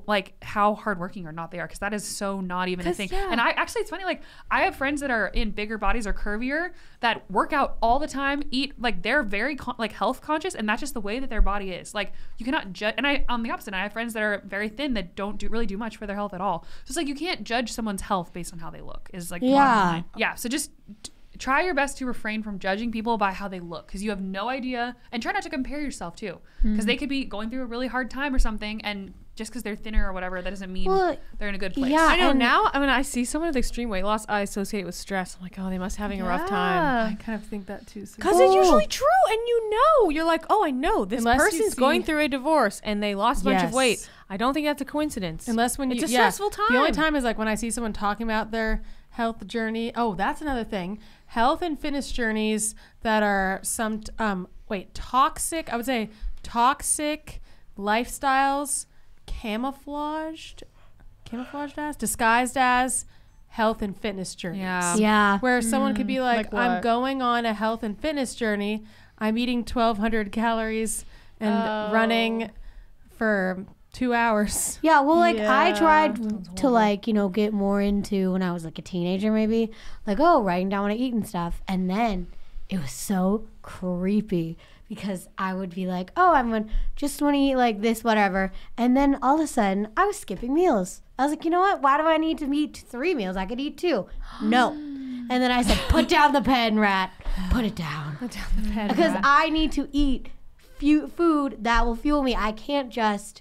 S2: like how hardworking or not they are, because that is so not even a thing.
S6: yeah.
S2: And I actually, it's funny, like I have friends that are in bigger bodies or curvier that work out all the time, eat like they're very like health conscious, and that's just the way that their body is. Like you cannot judge. And I, on the opposite, I have friends that are very thin that don't really do much for their health at all. So it's like you can't judge someone's health based on how they look. Is like the bottom line. Yeah. So just try your best to refrain from judging people by how they look, because you have no idea, and try not to compare yourself too, because they could be going through a really hard time or something, and just because they're thinner or whatever, that doesn't mean they're in a good place.
S5: yeah.
S4: I know
S5: and-
S4: now. I mean, I see someone with extreme weight loss, I associate it with stress. I'm like, oh, they must be having a rough time.
S1: I kind of think that too.
S4: Because it's usually true, and you're like, oh, I know this
S1: Unless you
S4: person's
S1: see-
S4: going through a divorce and they lost a bunch of
S1: Yes.
S4: weight. I don't think that's a coincidence.
S1: Unless when
S4: it's
S1: you,
S4: a stressful time.
S1: The only time is like when I see someone talking about their health journey. Oh, that's another thing. Health and fitness journeys that are toxic. I would say toxic lifestyles, disguised as health and fitness journeys.
S5: Yeah.
S1: Where someone could be like
S4: Like
S1: I'm
S4: what?
S1: going on a health and fitness journey. I'm eating 1,200 calories and running for 2 hours.
S5: Yeah, well, like I
S4: Yeah.
S5: tried to like, get more into when I was like a teenager, maybe like, writing down what I eat and stuff. And then it was so creepy because I would be like, just want to eat like this, whatever. And then all of a sudden I was skipping meals. I was like, you know what? Why do I need to eat 3 meals? I could eat 2. No. And then I said, put down the pen, rat. Put it down.
S4: Put down the pen.
S5: Because I need to eat food that will fuel me. I can't just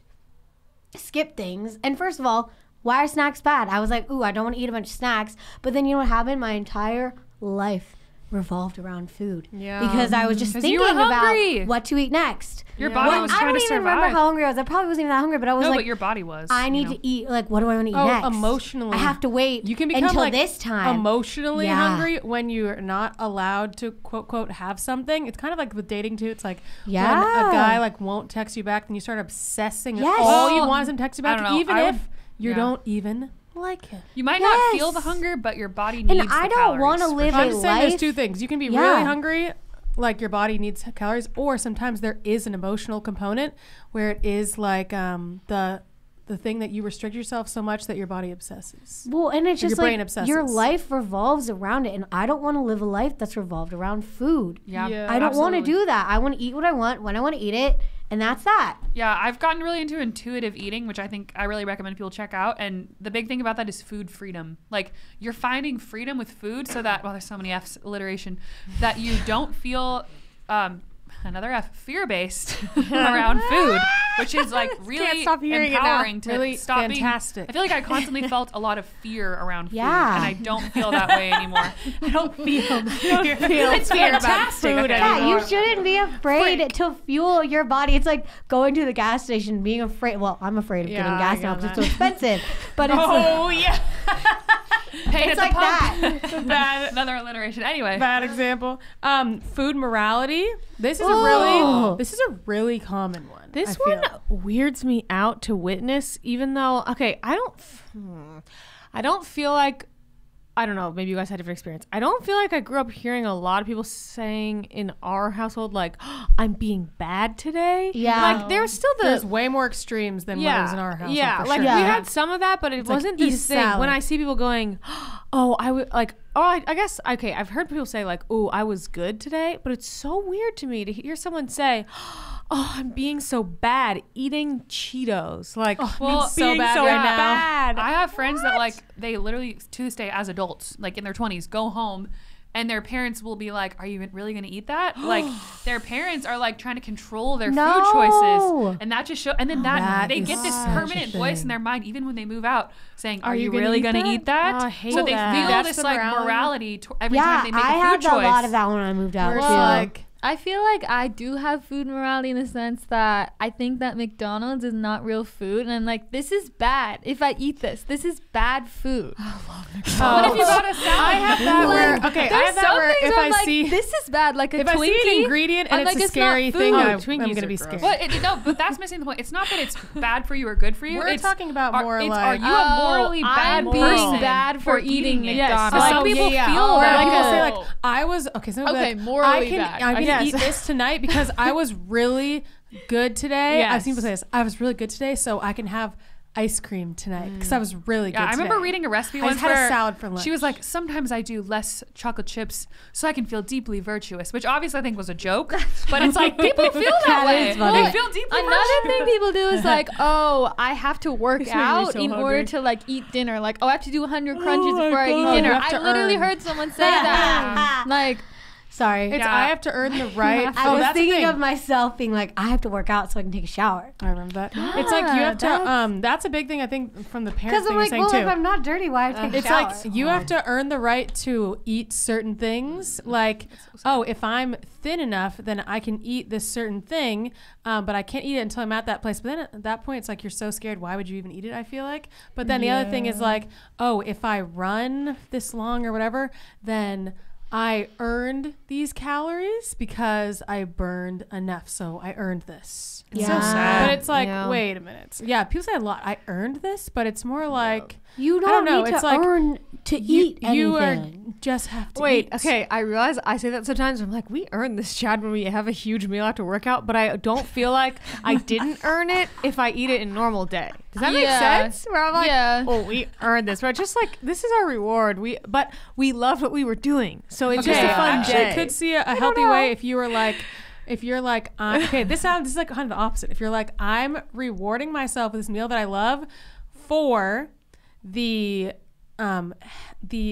S5: skip things. And first of all, why are snacks bad? I was like, ooh, I don't want to eat a bunch of snacks. But then you know what happened? My entire life revolved around food.
S4: Yeah.
S5: Because I was just
S2: 'Cause
S5: thinking
S2: you were hungry.
S5: about what to eat next.
S2: Your body was
S5: I
S2: trying
S5: don't
S2: to
S5: even
S2: survive.
S5: remember how hungry I was. I probably wasn't even that hungry, but I was
S2: No,
S5: like,
S2: but your body was.
S5: I need to eat, like, what do I want to eat
S1: Oh,
S5: next?
S1: emotionally.
S5: I have to wait
S1: You can become
S5: until
S1: like
S5: this time.
S1: emotionally
S5: Yeah.
S1: hungry when you're not allowed to quote quote have something. It's kind of like with dating too. It's like when
S5: Yeah.
S1: a guy like won't text you back, then you start obsessing.
S5: Yes.
S1: All you
S2: Well,
S1: want is him to text you
S2: I
S1: back,
S2: don't know.
S1: even
S2: I
S1: if
S2: would-
S1: you
S2: yeah.
S1: don't even like him.
S2: You might not feel the
S5: Yes.
S2: hunger, but your body needs
S5: And I
S2: the
S5: don't want to
S2: calories, for
S5: live
S2: sure.
S1: I'm
S5: a
S1: just saying there's
S5: life.
S1: two things. You can be
S5: Yeah.
S1: really hungry, like your body needs calories, or sometimes there is an emotional component where it is like the thing that you restrict yourself so much that your body obsesses.
S5: Well, and it's
S1: Your
S5: just
S1: brain
S5: like
S1: obsesses.
S5: your life revolves around it, and I don't want to live a life that's revolved around food.
S2: Yeah.
S5: I don't want to
S2: absolutely.
S5: do that. I want to eat what I want when I want to eat it, and that's that.
S2: Yeah, I've gotten really into intuitive eating, which I think I really recommend people check out. And the big thing about that is food freedom. Like you're finding freedom with food so that, well, there's so many F's, alliteration, that you don't feel another F, fear-based around food, which is like really empowering to
S1: really
S2: stop
S1: fantastic.
S2: being. I feel like I constantly felt a lot of fear around food,
S5: Yeah.
S2: and I don't feel that way anymore.
S1: I don't feel
S2: It's
S1: fear about
S2: fantastic.
S1: food
S2: Okay.
S5: Yeah,
S1: anymore.
S5: you shouldn't be afraid to fuel your body. It's like going to the gas station, being afraid. Well, I'm afraid of
S4: Yeah,
S5: getting
S4: I
S5: gas
S4: get
S5: now because it's
S4: that.
S5: so expensive. But it's
S1: Oh yeah,
S2: Pain
S5: It's
S2: at the
S5: like
S2: pump. Bad, another alliteration. Anyway,
S1: bad example. Food morality. This is
S5: Oh.
S1: a really common one.
S4: This
S1: I
S4: one
S1: feel.
S4: weirds me out to witness, even though, okay, I don't feel like, I don't know, maybe you guys had a different experience. I don't feel like I grew up hearing a lot of people saying in our household, like, oh, I'm being bad today.
S5: Yeah.
S4: Like, there's still
S1: There's way more extremes than what was in our house.
S4: Yeah,
S1: for
S4: like
S1: sure.
S4: we
S5: Yeah.
S4: had some of that, but it wasn't
S1: eat a
S4: this thing.
S1: salad.
S4: When I see people going, oh, I would like, oh, I guess, okay, I've heard people say like, oh, I was good today, but it's so weird to me to hear someone say, oh, I'm being so bad eating Cheetos. Like,
S2: well,
S1: so
S4: being
S1: bad
S4: so
S1: right now.
S4: bad.
S2: I have friends that like they literally to this day as adults, like in their 20s, go home and their parents will be like, "Are you really going to eat that?" Like their parents are like trying to control their
S5: No.
S2: food choices, and that just show. And then
S1: That
S2: they
S1: is
S2: get this
S1: such a
S2: permanent voice in
S1: thing.
S2: their mind, even when they move out, saying, "Are you
S1: gonna
S2: really
S1: eat
S2: going to
S1: that?"
S2: eat that?"
S4: Oh, I hate
S2: so they
S4: that.
S2: feel
S1: That's
S2: this
S1: the
S2: like
S1: morality.
S2: morality every
S5: yeah,
S2: time they make
S5: I
S2: a
S5: had
S2: food choice.
S5: a lot of that when I moved out.
S1: Where it's
S5: too.
S1: like,
S6: I feel like I do have food morality in the sense that I think that McDonald's is not real food, and I'm like, this is bad. If I eat this is bad food.
S2: What if you got a salad?
S1: I have that where I
S6: There's
S1: have that
S6: some
S1: where
S6: things
S1: if
S6: where
S1: I
S6: I'm like,
S1: see
S6: this is bad, like a
S1: if
S6: Twinkie.
S1: I see an ingredient and
S6: I'm
S1: it's
S6: like,
S1: a
S6: it's not
S1: scary thing,
S6: food.
S1: I'm
S4: Twinkies
S1: gonna
S4: are
S1: be
S4: gross.
S1: scared.
S2: But no, but that's missing the point. It's not that it's bad for you or good for you.
S1: We're
S2: it's,
S1: talking about more
S2: it's,
S1: like-
S2: are you a morally bad
S6: I'm being
S2: person
S6: bad for eating McDonald's.
S2: Because some people feel
S1: Or
S2: that.
S1: people say
S6: Oh.
S1: like I was okay. So
S6: Okay,
S1: like,
S6: morally
S1: I can,
S6: bad.
S1: I'm gonna
S4: Yes.
S1: eat this tonight because I was really good today. I've seen
S4: Yes.
S1: people say this. I was really good today, so I can have ice cream tonight because I was really good.
S2: Yeah, I remember
S1: today.
S2: reading a recipe
S1: I
S2: once
S1: just had a
S2: where
S1: salad for lunch.
S2: she was like, sometimes I do less chocolate chips so I can feel deeply virtuous, which obviously I think was a joke, but it's like people feel that
S5: That
S2: way.
S5: is funny.
S2: They feel deeply
S6: Another
S2: virtuous.
S6: thing people do is like, oh, I have to work
S4: Makes me
S6: out
S4: so
S6: in order
S4: hungry.
S6: to like eat dinner. Like, oh, I have to do 100 crunches
S1: my
S6: before I
S1: God.
S6: eat
S1: You
S6: dinner.
S1: have
S6: I
S1: to
S6: literally
S1: earn.
S6: heard someone say that. Like,
S5: Sorry.
S1: It's
S2: Yeah.
S1: I have to earn the right.
S5: I was
S1: that's the
S5: thinking
S1: thing.
S5: of myself being like, I have to work out so I can take a shower.
S1: I remember that. It's like you have to. That's a big thing I think from the parents
S5: Because
S1: thing
S5: I'm
S1: you're
S5: like,
S1: saying
S5: well,
S1: too.
S5: if I'm not dirty, why take a
S1: It's
S5: shower?
S1: like you have to earn the right to eat certain things. Like, oh, if I'm thin enough, then I can eat this certain thing, but I can't eat it until I'm at that place. But then at that point, it's like you're so scared. Why would you even eat it? I feel like. But then the other thing is like, oh, if I run this long or whatever, then I earned these calories because I burned enough. So I earned this. It's so
S5: Yeah.
S1: sad. But it's like,
S4: Yeah.
S1: wait a minute. Yeah, people say a lot. I earned this, but it's more like
S5: You
S1: I don't
S5: don't
S1: know,
S5: need
S1: it's
S5: to
S1: like
S5: earn to eat anything.
S1: you are just have to
S4: Wait,
S1: eat.
S4: okay, I realize I say that sometimes. I'm like, we earn this, Chad, when we have a huge meal after workout, but I don't feel like I didn't earn it if I eat it in normal day. Does that make
S6: Yeah.
S4: sense? Where I'm like,
S6: Yeah.
S4: oh, we earned this. We're just like, this is our reward. But we loved what we were doing. So it's just
S1: Okay,
S4: a fun
S1: actually
S4: day.
S1: could see a healthy way if you were like, okay, this is like kind of the opposite. If you're like, I'm rewarding myself with this meal that I love for the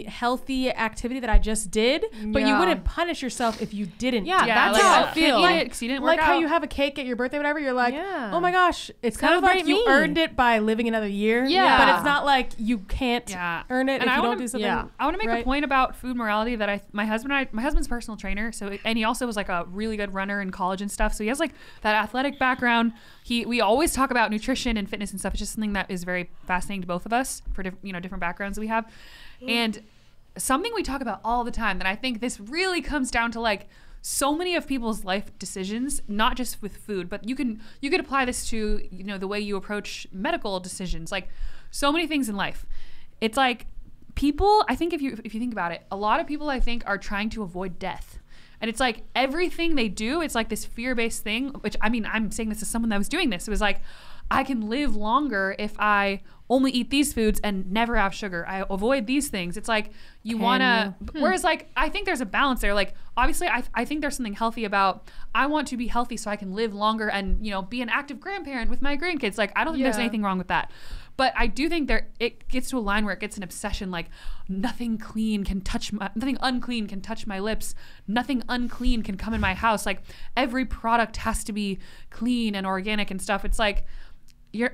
S1: healthy activity that I just did, but you
S4: Yeah.
S1: wouldn't punish yourself if you didn't.
S4: Yeah,
S1: do it.
S4: that's
S2: like,
S4: how
S2: I
S4: I
S2: can't
S4: feel.
S2: eat
S1: Like-
S2: it 'cause you didn't
S1: Like
S2: work
S1: how
S2: out.
S1: you have a cake at your birthday, whatever. You're like,
S4: Yeah.
S1: oh my gosh, it's kind of like
S4: Celebrate
S1: you
S4: me.
S1: earned it by living another year.
S6: Yeah.
S1: but it's not like you can't earn it
S2: And
S1: if
S2: I
S1: you
S2: wanna-
S1: don't do something.
S4: yeah.
S2: I want to make
S1: right.
S2: a point about food morality that my husband's personal trainer. So, and he also was like a really good runner in college and stuff. So he has like that athletic background. We always talk about nutrition and fitness and stuff. It's just something that is very fascinating to both of us for different backgrounds that we have. And something we talk about all the time that I think this really comes down to like so many of people's life decisions, not just with food, but you could apply this to, the way you approach medical decisions, like so many things in life. It's like people, I think if you think about it, a lot of people I think are trying to avoid death. And it's like everything they do, it's like this fear-based thing, which I mean, I'm saying this as someone that was doing this. It was like, I can live longer if I only eat these foods and never have sugar. I avoid these things. It's like you want to, whereas like, I think there's a balance there. Like, obviously I think there's something healthy about, I want to be healthy so I can live longer and, you know, be an active grandparent with my grandkids. Like, I don't think there's anything wrong with that. But I do think it gets to a line where it gets an obsession, like nothing unclean can touch my lips. Nothing unclean can come in my house. Like every product has to be clean and organic and stuff. It's like,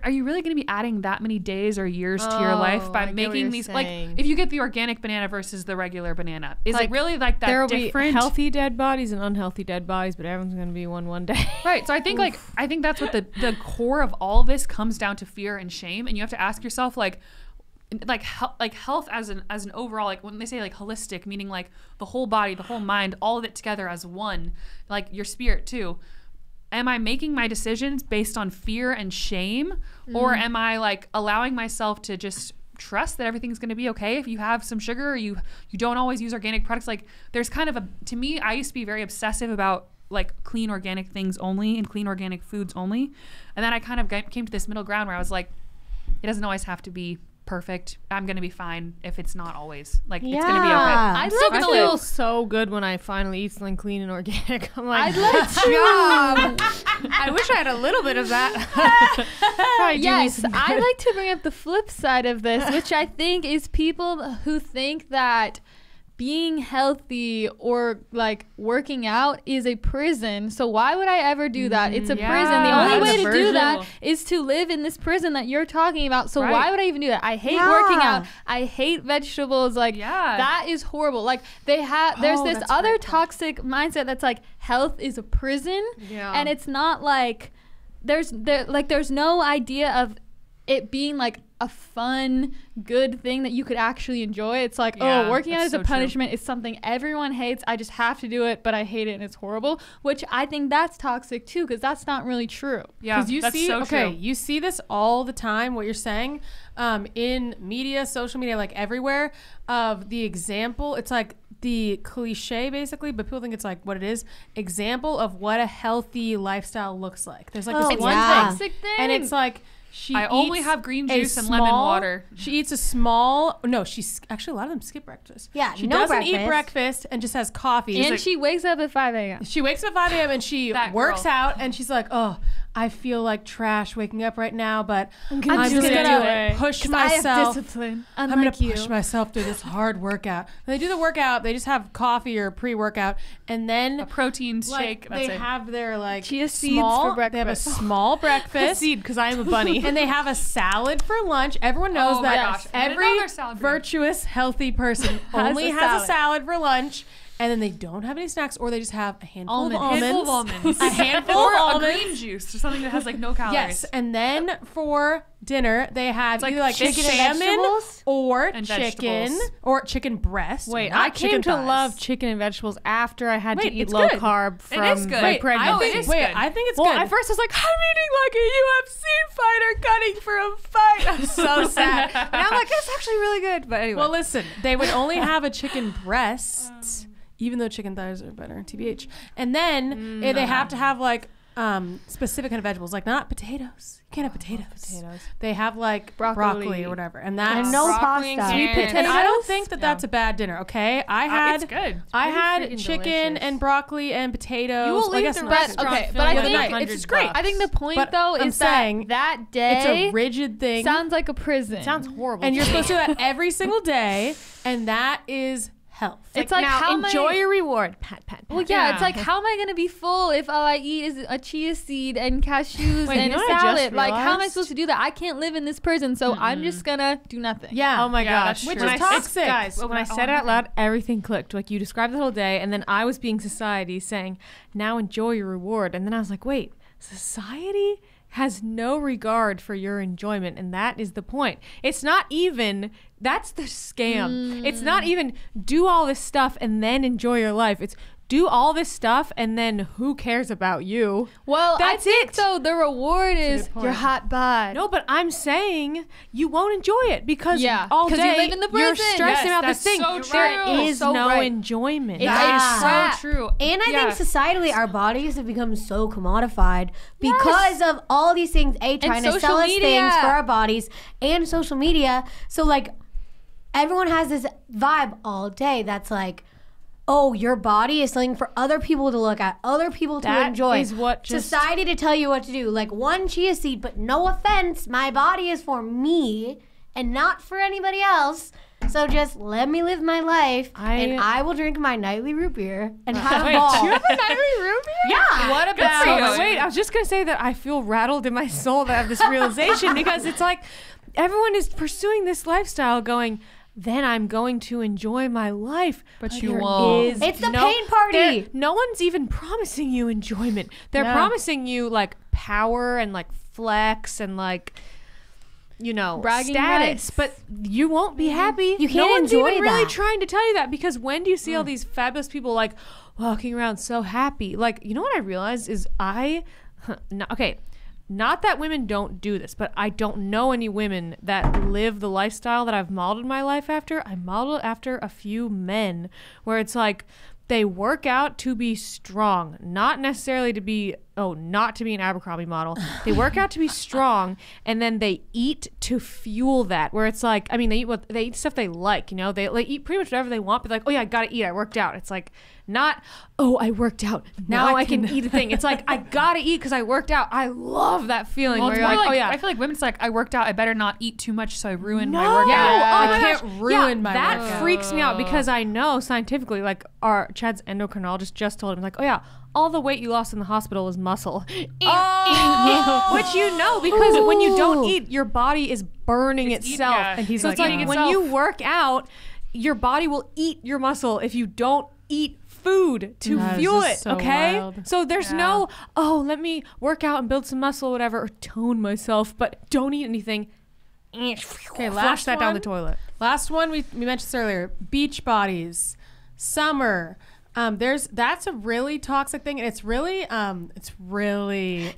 S2: are you really going to be adding that many days or years to your life by making these saying. Like if you get the organic banana versus the regular banana, is like, it really like that
S4: there will
S2: different?
S4: Be healthy dead bodies and unhealthy dead bodies, but everyone's going to be one day.
S2: Right. So I think I think that's what the core of all this comes down to, fear and shame. And you have to ask yourself like health as an overall, like when they say like holistic, meaning like the whole body, the whole mind, all of it together as one, like your spirit too. Am I making my decisions based on fear and shame, or am I like allowing myself to just trust that everything's going to be okay if you have some sugar or you don't always use organic products? Like there's kind of to me, I used to be very obsessive about like clean organic things only and clean organic foods only. And then I kind of came to this middle ground where I was like, it doesn't always have to be perfect. I'm gonna be fine if it's not always. Like it's gonna be okay.
S4: I feel so good when I finally eat something clean and organic. I'm like, I wish I had a little bit of that.
S6: Yes, I like to bring up the flip side of this, which I think is people who think that being healthy or like working out is a prison. So why would I ever do that? It's a prison. The only way to do that is to live in this prison that you're talking about. So why would I even do that? I hate working out. I hate vegetables. Like that is horrible. Like there's this other toxic mindset that's like health is a prison. Yeah. And it's not like there's no idea of it being like a fun, good thing that you could actually enjoy. It's like, working out is a punishment. It's something everyone hates. I just have to do it, but I hate it and it's horrible, which I think that's toxic too, because that's not really true.
S2: Yeah,
S1: that's so true. You see this all the time, what you're saying, in media, social media, like everywhere, of the example. It's like the cliche basically, but people think it's like what it is. Example of what a healthy lifestyle looks like. There's like this one
S6: toxic thing.
S1: And it's like,
S2: I only have green juice and lemon water.
S1: She eats a small. No, she's actually a lot of them skip breakfast.
S5: Yeah,
S1: she doesn't eat breakfast and just has coffee.
S6: And she wakes up at 5 a.m.
S1: She wakes up at 5 a.m. and she works out and she's like, oh, I feel like trash waking up right now, but I'm just gonna push myself.
S6: I have discipline.
S1: I'm gonna push myself through this hard workout. And they do the workout. They just have coffee or pre-workout, and then
S2: a protein shake.
S1: They have their like
S6: chia seeds for breakfast.
S1: They have a small breakfast.
S4: Seed, because I am a bunny.
S1: And they have a salad for lunch. Everyone knows that every virtuous, healthy person only has a salad for lunch. And then they don't have any snacks, or they just have a handful of almonds. A handful of almonds.
S2: A green juice, or something that has like no calories.
S1: Yes, and then for dinner, they have either like chicken salmon or chicken or chicken breast.
S4: Wait, I came to love chicken and vegetables after I had to eat low carb from my pregnancy.
S1: I think it's good.
S4: At first I was like, I'm eating like a UFC fighter cutting for a fight. I'm so sad. And I'm like, it's actually really good. But anyway.
S1: Well, listen, they would only have a chicken breast. Even though chicken thighs are better, TBH. And then they have to have like specific kind of vegetables, like not potatoes. You can't have potatoes. They have like broccoli or whatever, and that's
S5: and no pasta.
S1: Sweet potatoes. And I don't think that that's a bad dinner. Okay,
S2: it's good.
S1: I had chicken and broccoli and potatoes.
S6: You will leave the restaurant. But I think
S1: it's great.
S6: I think the point though is that day
S1: it's a rigid thing.
S6: Sounds like a prison.
S4: It sounds horrible.
S1: And you're supposed to do that every single day, and that is health.
S6: It's like
S4: now enjoy your reward. Pat.
S6: Well, yeah, it's like how am I gonna be full if all I eat is a chia seed and cashews and a salad? Like how am I supposed to do that? I can't live in this prison, so I'm just gonna do nothing.
S1: Yeah.
S4: Oh my gosh.
S1: Which is toxic.
S4: Guys, when I said it out loud, everything clicked. Like you described the whole day, and then I was being society saying, "Now enjoy your reward," and then I was like, "Wait, society has no regard for your enjoyment," and that is the point. It's not even. That's the scam. It's not even do all this stuff and then enjoy your life. It's do all this stuff and then who cares about you?
S6: Well,
S4: That's
S6: I think
S4: it.
S6: though the reward is
S1: good point.
S6: your hot bod.
S4: No, but I'm saying you won't enjoy it because
S6: Yeah,
S4: all
S6: 'cause
S4: day
S6: you live in the
S4: you're
S6: present.
S4: stressing
S2: Yes,
S4: about this
S2: that's
S4: thing.
S2: so
S4: There
S2: true.
S4: is
S6: So
S4: no
S6: right.
S4: enjoyment.
S6: It's
S2: That
S6: a
S2: is
S6: trap.
S2: so true.
S5: And I
S2: Yeah.
S5: think societally, our bodies have become so commodified because of all these things. Trying to
S6: social
S5: sell us
S6: media.
S5: things for our bodies and social media. So like, everyone has this vibe all day that's like, oh, your body is something for other people to look at, other people to
S4: That
S5: enjoy.
S4: is what just-
S5: society to tell you what to do. Like one chia seed, but no offense, my body is for me and not for anybody else. So just let me live my life, and I will drink my nightly root beer and have a ball.
S4: You have a nightly root beer?
S5: Yeah.
S1: What
S2: for you.
S1: about
S4: Wait, I was just gonna say that I feel rattled in my soul that I have this realization because it's like everyone is pursuing this lifestyle going, then I'm going to enjoy my life.
S2: But you
S4: there
S2: won't.
S4: is
S5: It's the pain party.
S4: No one's even promising you enjoyment. They're
S1: No.
S4: promising you like power and like flex and like, you know,
S6: Bragging
S4: status,
S6: rights.
S4: but you won't be happy.
S5: You can't
S4: no one's
S5: enjoy
S4: even really
S5: that.
S4: trying to tell you that because when do you see all these fabulous people like walking around so happy? Like, you know what I realized is not that women don't do this, but I don't know any women that live the lifestyle that I've modeled my life after. I modeled after a few men where it's like they work out to be strong, not necessarily to be, not to be an Abercrombie model. They work out to be strong, and then they eat to fuel that. Where it's like, I mean, they eat stuff they like, you know, they eat pretty much whatever they want, but like, oh yeah, I gotta eat. I worked out. It's like not, I worked out. Now I can eat a thing. It's like I gotta eat because I worked out. I love that feeling.
S2: Well,
S4: Where
S2: it's
S4: you're
S2: more
S4: like,
S2: like,
S4: oh yeah,
S2: I feel like women's like, I worked out, I better not eat too much so I ruin my
S4: no,
S2: workout.
S1: Yeah,
S4: oh
S1: I
S4: my
S1: can't
S4: gosh.
S1: ruin my
S4: that
S1: workout.
S4: freaks me out because I know scientifically, like Chad's endocrinologist just told him, like, oh yeah, all the weight you lost in the hospital is muscle. Which you know because when you don't eat, your body is burning itself.
S2: And
S1: he's
S4: so
S1: like,
S4: it's like
S1: eating
S4: when you work out, your body will eat your muscle if you don't eat food to
S1: That is
S4: fuel
S1: just
S4: it.
S1: so
S4: Okay,
S1: wild.
S4: so there's no let me work out and build some muscle, whatever, or tone myself, but don't eat anything.
S1: Okay,
S4: Flush
S1: last
S4: that down
S1: one.
S4: the toilet.
S1: Last one we mentioned this earlier. Beach bodies, summer. That's a really toxic thing, and it's really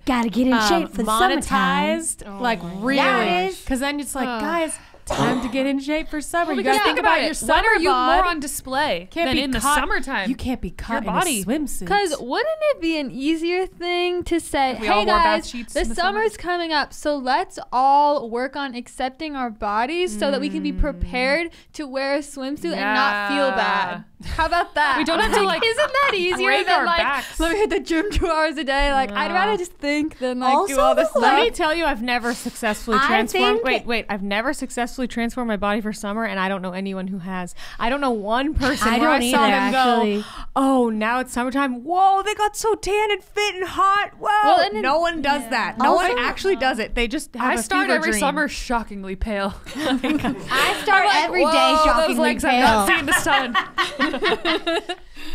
S5: Gotta get in shape for the summertime.
S1: monetized. Like really,
S5: Yeah, it is.
S1: because then it's like, guys, time to get in shape for summer. You
S2: Because
S1: gotta think
S2: about
S1: about your
S2: it.
S1: summer
S2: When are you
S1: bod.
S2: more on display
S1: Can't
S2: than
S1: be
S2: in the
S1: caught-
S2: summertime?
S1: You can't be caught
S2: Your body.
S1: in a swimsuit.
S6: Because wouldn't it be an easier thing to say,
S2: we all
S6: hey
S2: wore bath
S6: guys,
S2: sheets
S6: the
S2: in the summer?"
S6: summer's coming up, so let's all work on accepting our bodies so that we can be prepared to wear a swimsuit and not feel
S2: Yeah.
S6: bad. How about that?
S2: We don't have to, like,
S6: isn't that easier
S2: break
S6: than
S2: our
S6: like,
S2: backs.
S6: let me hit the gym 2 hours a day? Like, I'd rather just think than like do
S5: Also,
S6: all this
S5: though,
S4: Let
S6: stuff.
S4: me tell you, I've never successfully
S5: I
S4: transformed.
S5: think-
S4: Wait, I've never successfully transformed my body for summer, and I don't know anyone who has. I don't know one person
S5: I
S4: where I
S5: don't
S4: saw
S5: either,
S4: them
S5: actually.
S4: go, oh, now it's summertime. Whoa, they got so tan and fit and hot. Whoa,
S6: Well, and then-
S4: no one does that. No one
S5: Also-
S4: actually does it. They just have
S2: I
S4: a
S2: start
S4: fever
S2: every
S4: dream.
S2: summer shockingly pale.
S5: I start every day
S2: Whoa,
S5: shockingly
S2: those legs have
S5: pale.
S2: not seen the sun.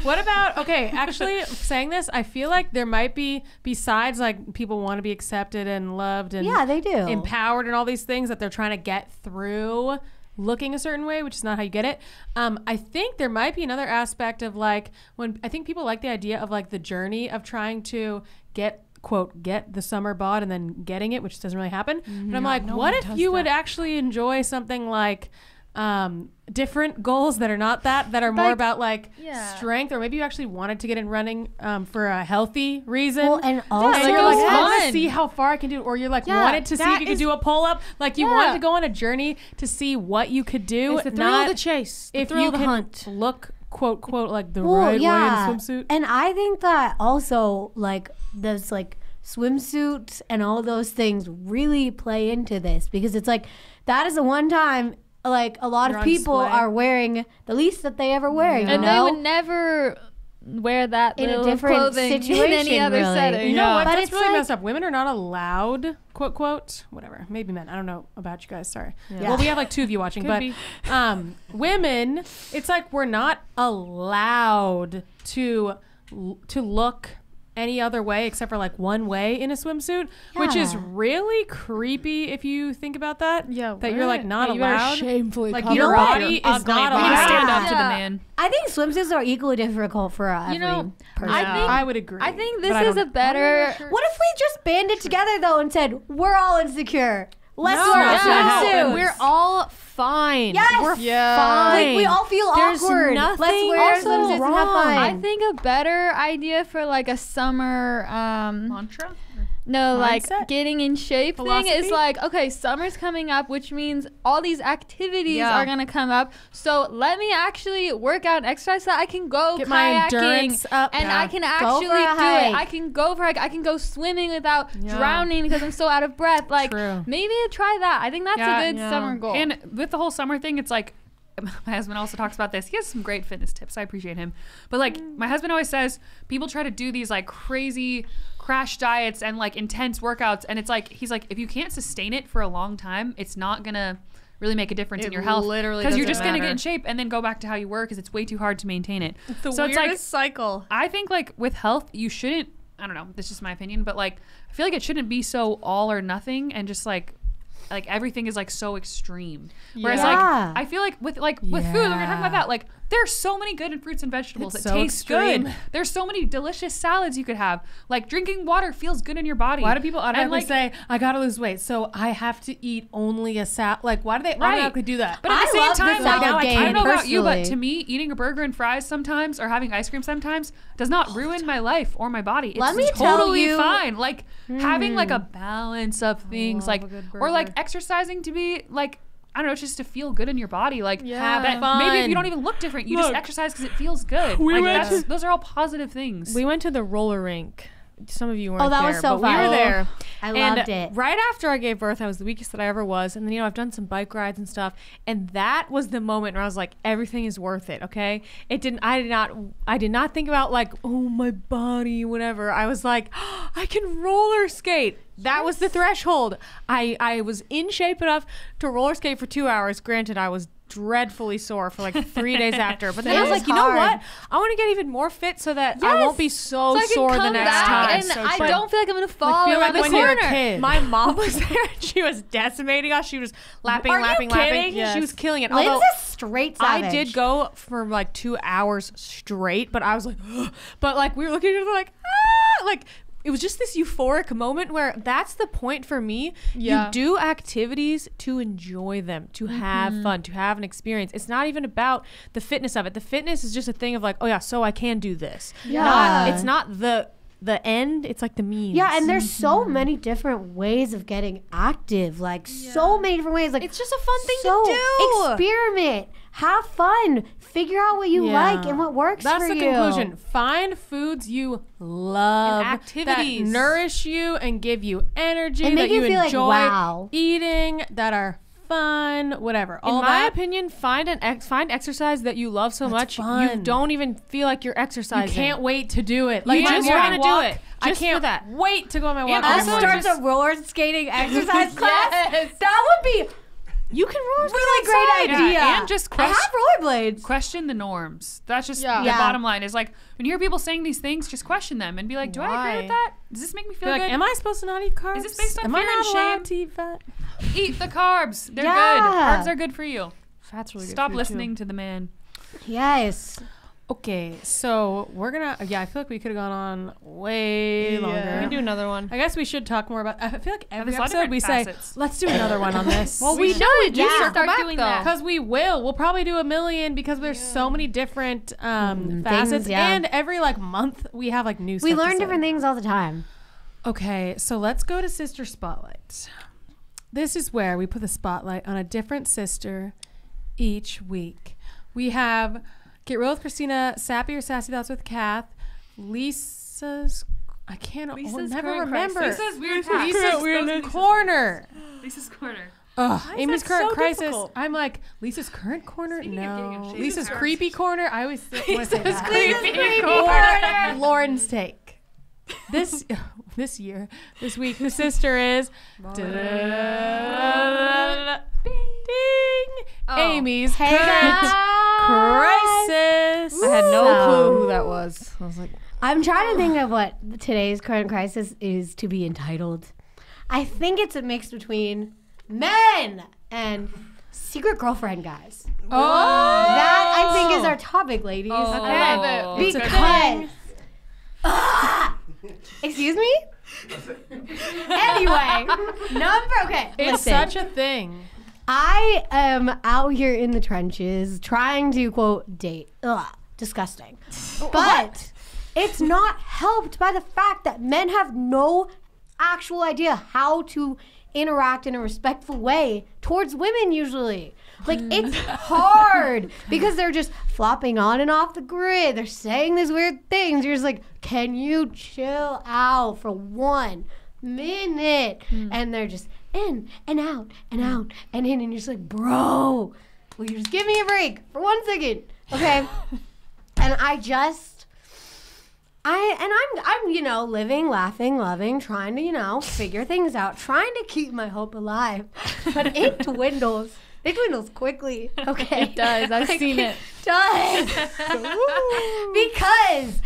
S1: What about, okay, actually saying this, I feel like there might be, besides like people want to be accepted and loved and
S5: Yeah, they do.
S1: empowered and all these things that they're trying to get through looking a certain way, which is not how you get it. I think there might be another aspect of like, when I think people like the idea of like the journey of trying to get the summer bod and then getting it, which doesn't really happen. But I'm like, what if you would actually enjoy something like different goals that are not that are more
S6: Like,
S1: about like
S6: yeah.
S1: strength, or maybe you actually wanted to get in running for a healthy reason.
S5: Well, and also,
S1: And you're like, I want to
S6: fun.
S1: see how far I can do it. Or you're like,
S6: Yeah,
S1: wanted to see if
S4: that
S1: you could
S4: is-
S1: do a pull-up. Like, you wanted to go on a journey to see what you could do.
S4: It's the thrill
S1: not
S4: of the chase. The
S1: if
S4: thrill
S1: you
S4: of the
S1: can
S4: hunt.
S1: look, quote, like the
S5: well,
S1: right way in
S5: yeah.
S1: a swimsuit.
S5: And I think that also, like, those, like, swimsuits and all those things really play into this because it's like, that is the one time, like, a lot
S1: You're
S5: of
S1: on
S5: people
S1: display.
S5: are wearing the least that they ever wear, you
S6: And they
S5: know?
S6: would never wear that
S5: In a
S6: little
S5: different
S6: clothing in any
S5: situation,
S6: other
S5: really.
S6: setting.
S1: You know what?
S5: But
S1: That's
S5: it's
S1: really
S5: like-
S1: messed up. Women are not allowed, quote, whatever. Maybe men. I don't know about you guys. Sorry.
S5: Yeah.
S1: Well, we have like 2 of you watching, but
S2: be.
S1: women, it's like we're not allowed to look any other way except for like one way in a swimsuit, which is
S5: Yeah.
S1: really creepy if you think about that.
S4: Yeah,
S1: that you're like not
S4: you better
S1: allowed.
S4: shamefully
S1: Like
S4: cover
S1: your
S4: up
S1: body
S4: your
S1: is
S4: ugly
S1: not
S4: body.
S1: allowed.
S2: Stand up to the
S5: Yeah.
S2: man.
S5: I think swimsuits are equally difficult for every
S6: You know,
S5: person.
S1: I would agree.
S6: I think
S1: but
S6: this
S1: I
S6: is
S1: don't-
S6: a better.
S5: What if we just banded together though and said we're all insecure? Let's
S1: No,
S5: wear a
S1: that's not
S5: swimsuit.
S1: how it
S4: We're all fine.
S5: Yes.
S4: We're
S5: Like
S4: fine.
S5: we all feel
S4: There's
S5: awkward. Let's
S4: nothing
S5: wear
S4: also
S5: swimsuits and have fun.
S6: I think a better idea for like a summer
S2: Mantra?
S6: no,
S1: Mindset?
S6: like getting in shape thing is
S1: Philosophy?
S6: like, okay, summer's coming up, which means all these activities
S4: Yeah.
S6: are gonna come up. So let me actually work out and exercise so I can go
S1: Get my
S6: kayaking
S1: endurance up.
S6: and
S1: Yeah.
S6: I can
S5: for
S6: actually
S5: a
S6: do it.
S5: hike.
S6: I can go for a hike. I can go swimming without
S4: Yeah.
S6: drowning because I'm so out of breath. Like
S1: True.
S6: maybe try that. I think that's
S2: Yeah.
S6: a good
S4: Yeah.
S6: summer goal.
S2: And with the whole summer thing, it's like my husband also talks about this. He has some great fitness tips. I appreciate him. But like my husband always says, people try to do these like crazy crash diets and like intense workouts, and it's like he's like, if you can't sustain it for a long time, it's not gonna really make a difference in
S4: It
S2: your health,
S4: literally
S2: because you're
S4: doesn't
S2: just gonna get
S4: matter.
S2: in shape and then go back to how you were, because it's way too hard to maintain it.
S4: the
S2: So
S4: weirdest
S2: it's like,
S4: cycle.
S2: I think like with health, you shouldn't, I don't know, this is just my opinion, but like I feel like it shouldn't be so all or nothing and just like everything is like so extreme. Whereas
S5: Yeah.
S2: like I feel like with food, we're gonna talk about that. Like there's so many good in fruits and vegetables
S1: It's
S2: that
S1: so
S2: taste
S1: extreme.
S2: good. There's so many delicious salads you could have. Like drinking water feels good in your body.
S1: Why do people automatically
S2: like,
S1: say, I gotta lose weight, so I have to eat only a salad? Like, why do they
S2: Right.
S1: automatically do that?
S2: But at
S5: I
S2: the same
S5: love the
S2: time, like,
S5: salad
S2: now I
S5: game,
S2: don't know about you, but
S5: personally.
S2: to me, eating a burger and fries sometimes or having ice cream sometimes does not ruin my life or my body. It's
S5: Let me tell
S2: totally
S5: you-
S2: fine. Like having like a balance of things, like or like exercising to be like, I don't know, just to feel good in your body. Like
S4: Yeah.
S2: that,
S1: Fun.
S2: maybe if you don't even look different, you just exercise because it feels good.
S1: We
S2: Like
S1: went
S2: that's, those are all positive things.
S4: We went to the roller rink. Some of you weren't
S5: Oh, that
S4: there,
S5: was so
S4: but we
S5: fun.
S4: were there.
S5: I
S4: And
S5: loved it.
S4: right after I gave birth, I was the weakest that I ever was. And then, I've done some bike rides and stuff. And that was the moment where I was like, everything is worth it. Okay. I did not think about like, oh, my body, whatever. I was like, I can roller skate. That was the threshold. I was in shape enough to roller skate for 2 hours. Granted, I was dreadfully sore for like 3 days after. But then I was
S5: It's
S4: like, you know
S5: hard.
S4: what? I want to get even more fit so that I won't be so,
S6: so I can
S4: sore the
S6: come
S4: next
S6: back
S4: time.
S6: and
S4: So
S6: I
S4: fun.
S6: don't feel like I'm gonna fall
S1: feel
S6: around
S1: like
S6: the
S1: when you're a
S6: corner.
S1: kid.
S4: My mom was there and she was decimating us. She was lapping.
S1: Yes.
S4: She was killing it.
S5: Lynn's
S4: Although
S5: a straight savage.
S4: I did go for like 2 hours straight, but I was like, but like we were looking at each other like, like it was just this euphoric moment where that's the point for me.
S6: Yeah.
S4: You do activities to enjoy them, to have fun, to have an experience. It's not even about the fitness of it. The fitness is just a thing of like, oh yeah, so I can do this.
S5: Yeah.
S4: It's not the end. It's like the means.
S5: Yeah, and there's so many different ways of getting active. Like so many different ways. Like
S4: it's just a fun thing
S5: so
S4: to do.
S5: experiment, have fun, figure out what you
S1: Yeah.
S5: like and what works
S1: That's
S5: for
S1: the
S5: you.
S1: conclusion. Find foods you love,
S4: And activities.
S1: that nourish you and give you energy,
S5: And make
S1: that
S5: you
S1: you
S5: feel like,
S1: enjoy
S5: wow.
S1: eating, that are fun, whatever.
S4: In
S1: All
S4: my
S1: that.
S4: opinion, find exercise that you love so much you
S1: fun.
S4: don't even feel like you're
S1: You
S4: exercising.
S1: can't wait to do it.
S4: You
S1: my
S4: just
S1: morning
S4: wanna do
S1: walk,
S4: it,
S1: I
S4: just for
S1: can't
S4: that.
S1: wait to go on my walk.
S2: And
S1: in the
S5: I'll
S2: also
S1: morning.
S5: start a roller skating exercise class. That would be
S4: You can roller skate
S5: really great
S4: outside.
S5: idea.
S2: Yeah, and just
S5: I have rollerblades.
S2: question the norms. That's just
S6: Yeah.
S2: the
S5: Yeah.
S2: bottom line. Is like when you hear people saying these things, just question them and be like, do I agree with
S4: Why?
S2: that? Does this make me feel
S1: Be like,
S2: good?
S1: am I supposed to not eat carbs?
S2: Is this based on
S1: Am I
S2: fear and
S1: not allowed
S2: shame?
S1: to eat fat?
S2: Eat the carbs. They're
S5: Yeah.
S2: good. Carbs are good for you.
S4: Fat's really good
S2: Stop
S4: for you,
S2: listening to the man.
S5: Yes.
S1: Okay, so we're gonna. Yeah, I feel like we could have gone on way longer.
S4: We can do another one.
S1: I guess we should talk more about. I feel like every
S2: there's a lot of
S1: episode we say,
S2: different facets.
S1: let's do another one on this.
S4: Well, we know it.
S5: Yeah.
S4: Circle
S6: Start
S4: back,
S6: doing
S4: though.
S6: that.
S1: Because we will. We'll probably do 1,000,000 because there's so many different facets.
S5: yeah.
S1: And every like month we have like new stuff
S5: We
S1: to
S5: learn
S1: say.
S5: different things all the time.
S1: Okay, so let's go to Sister Spotlight. This is where we put the spotlight on a different sister each week. We have Get Real with Christina, Sappy or Sassy Thoughts with Kath, Lisa's. I can't.
S2: Lisa's
S1: never
S2: Current
S1: remember.
S2: Crisis. Lisa's Weird
S1: Lisa's Corner.
S2: Lisa's Corner.
S1: Ugh, Amy's
S4: that
S1: Current
S4: so
S1: Crisis.
S4: difficult?
S1: I'm like, Lisa's Current Corner?
S2: Speaking of getting in
S1: No.
S2: shape,
S1: Lisa's
S2: Lisa's
S1: Creepy Corner? I always want to say that.
S2: Creepy
S1: Or Lauren's Take. This year, this week, the sister is ding, Amy's
S5: Hey,
S1: Current
S5: guys.
S1: Crisis.
S4: I had no
S5: So-
S4: clue who that was. I was like,
S5: I'm trying to think of what today's current crisis is to be entitled. I think it's a mix between men and secret girlfriend guys. That I think is our topic, ladies.
S2: Okay.
S5: Because excuse me? Anyway,
S1: It's
S5: listen.
S1: such a thing.
S5: I am out here in the trenches trying to quote date. Ugh, disgusting. But it's not helped by the fact that men have no actual idea how to interact in a respectful way towards women usually. Like, it's hard because they're just flopping on and off the grid. They're saying these weird things. You're just like, can you chill out for 1 minute? And they're just in and out and out and in. And you're just like, bro, will you just give me a break for 1 second? Okay. And I'm living, laughing, loving, trying to, figure things out, trying to keep my hope alive. But it dwindles. It dwindles quickly. Okay.
S6: It does. I've seen it.
S5: Does. Because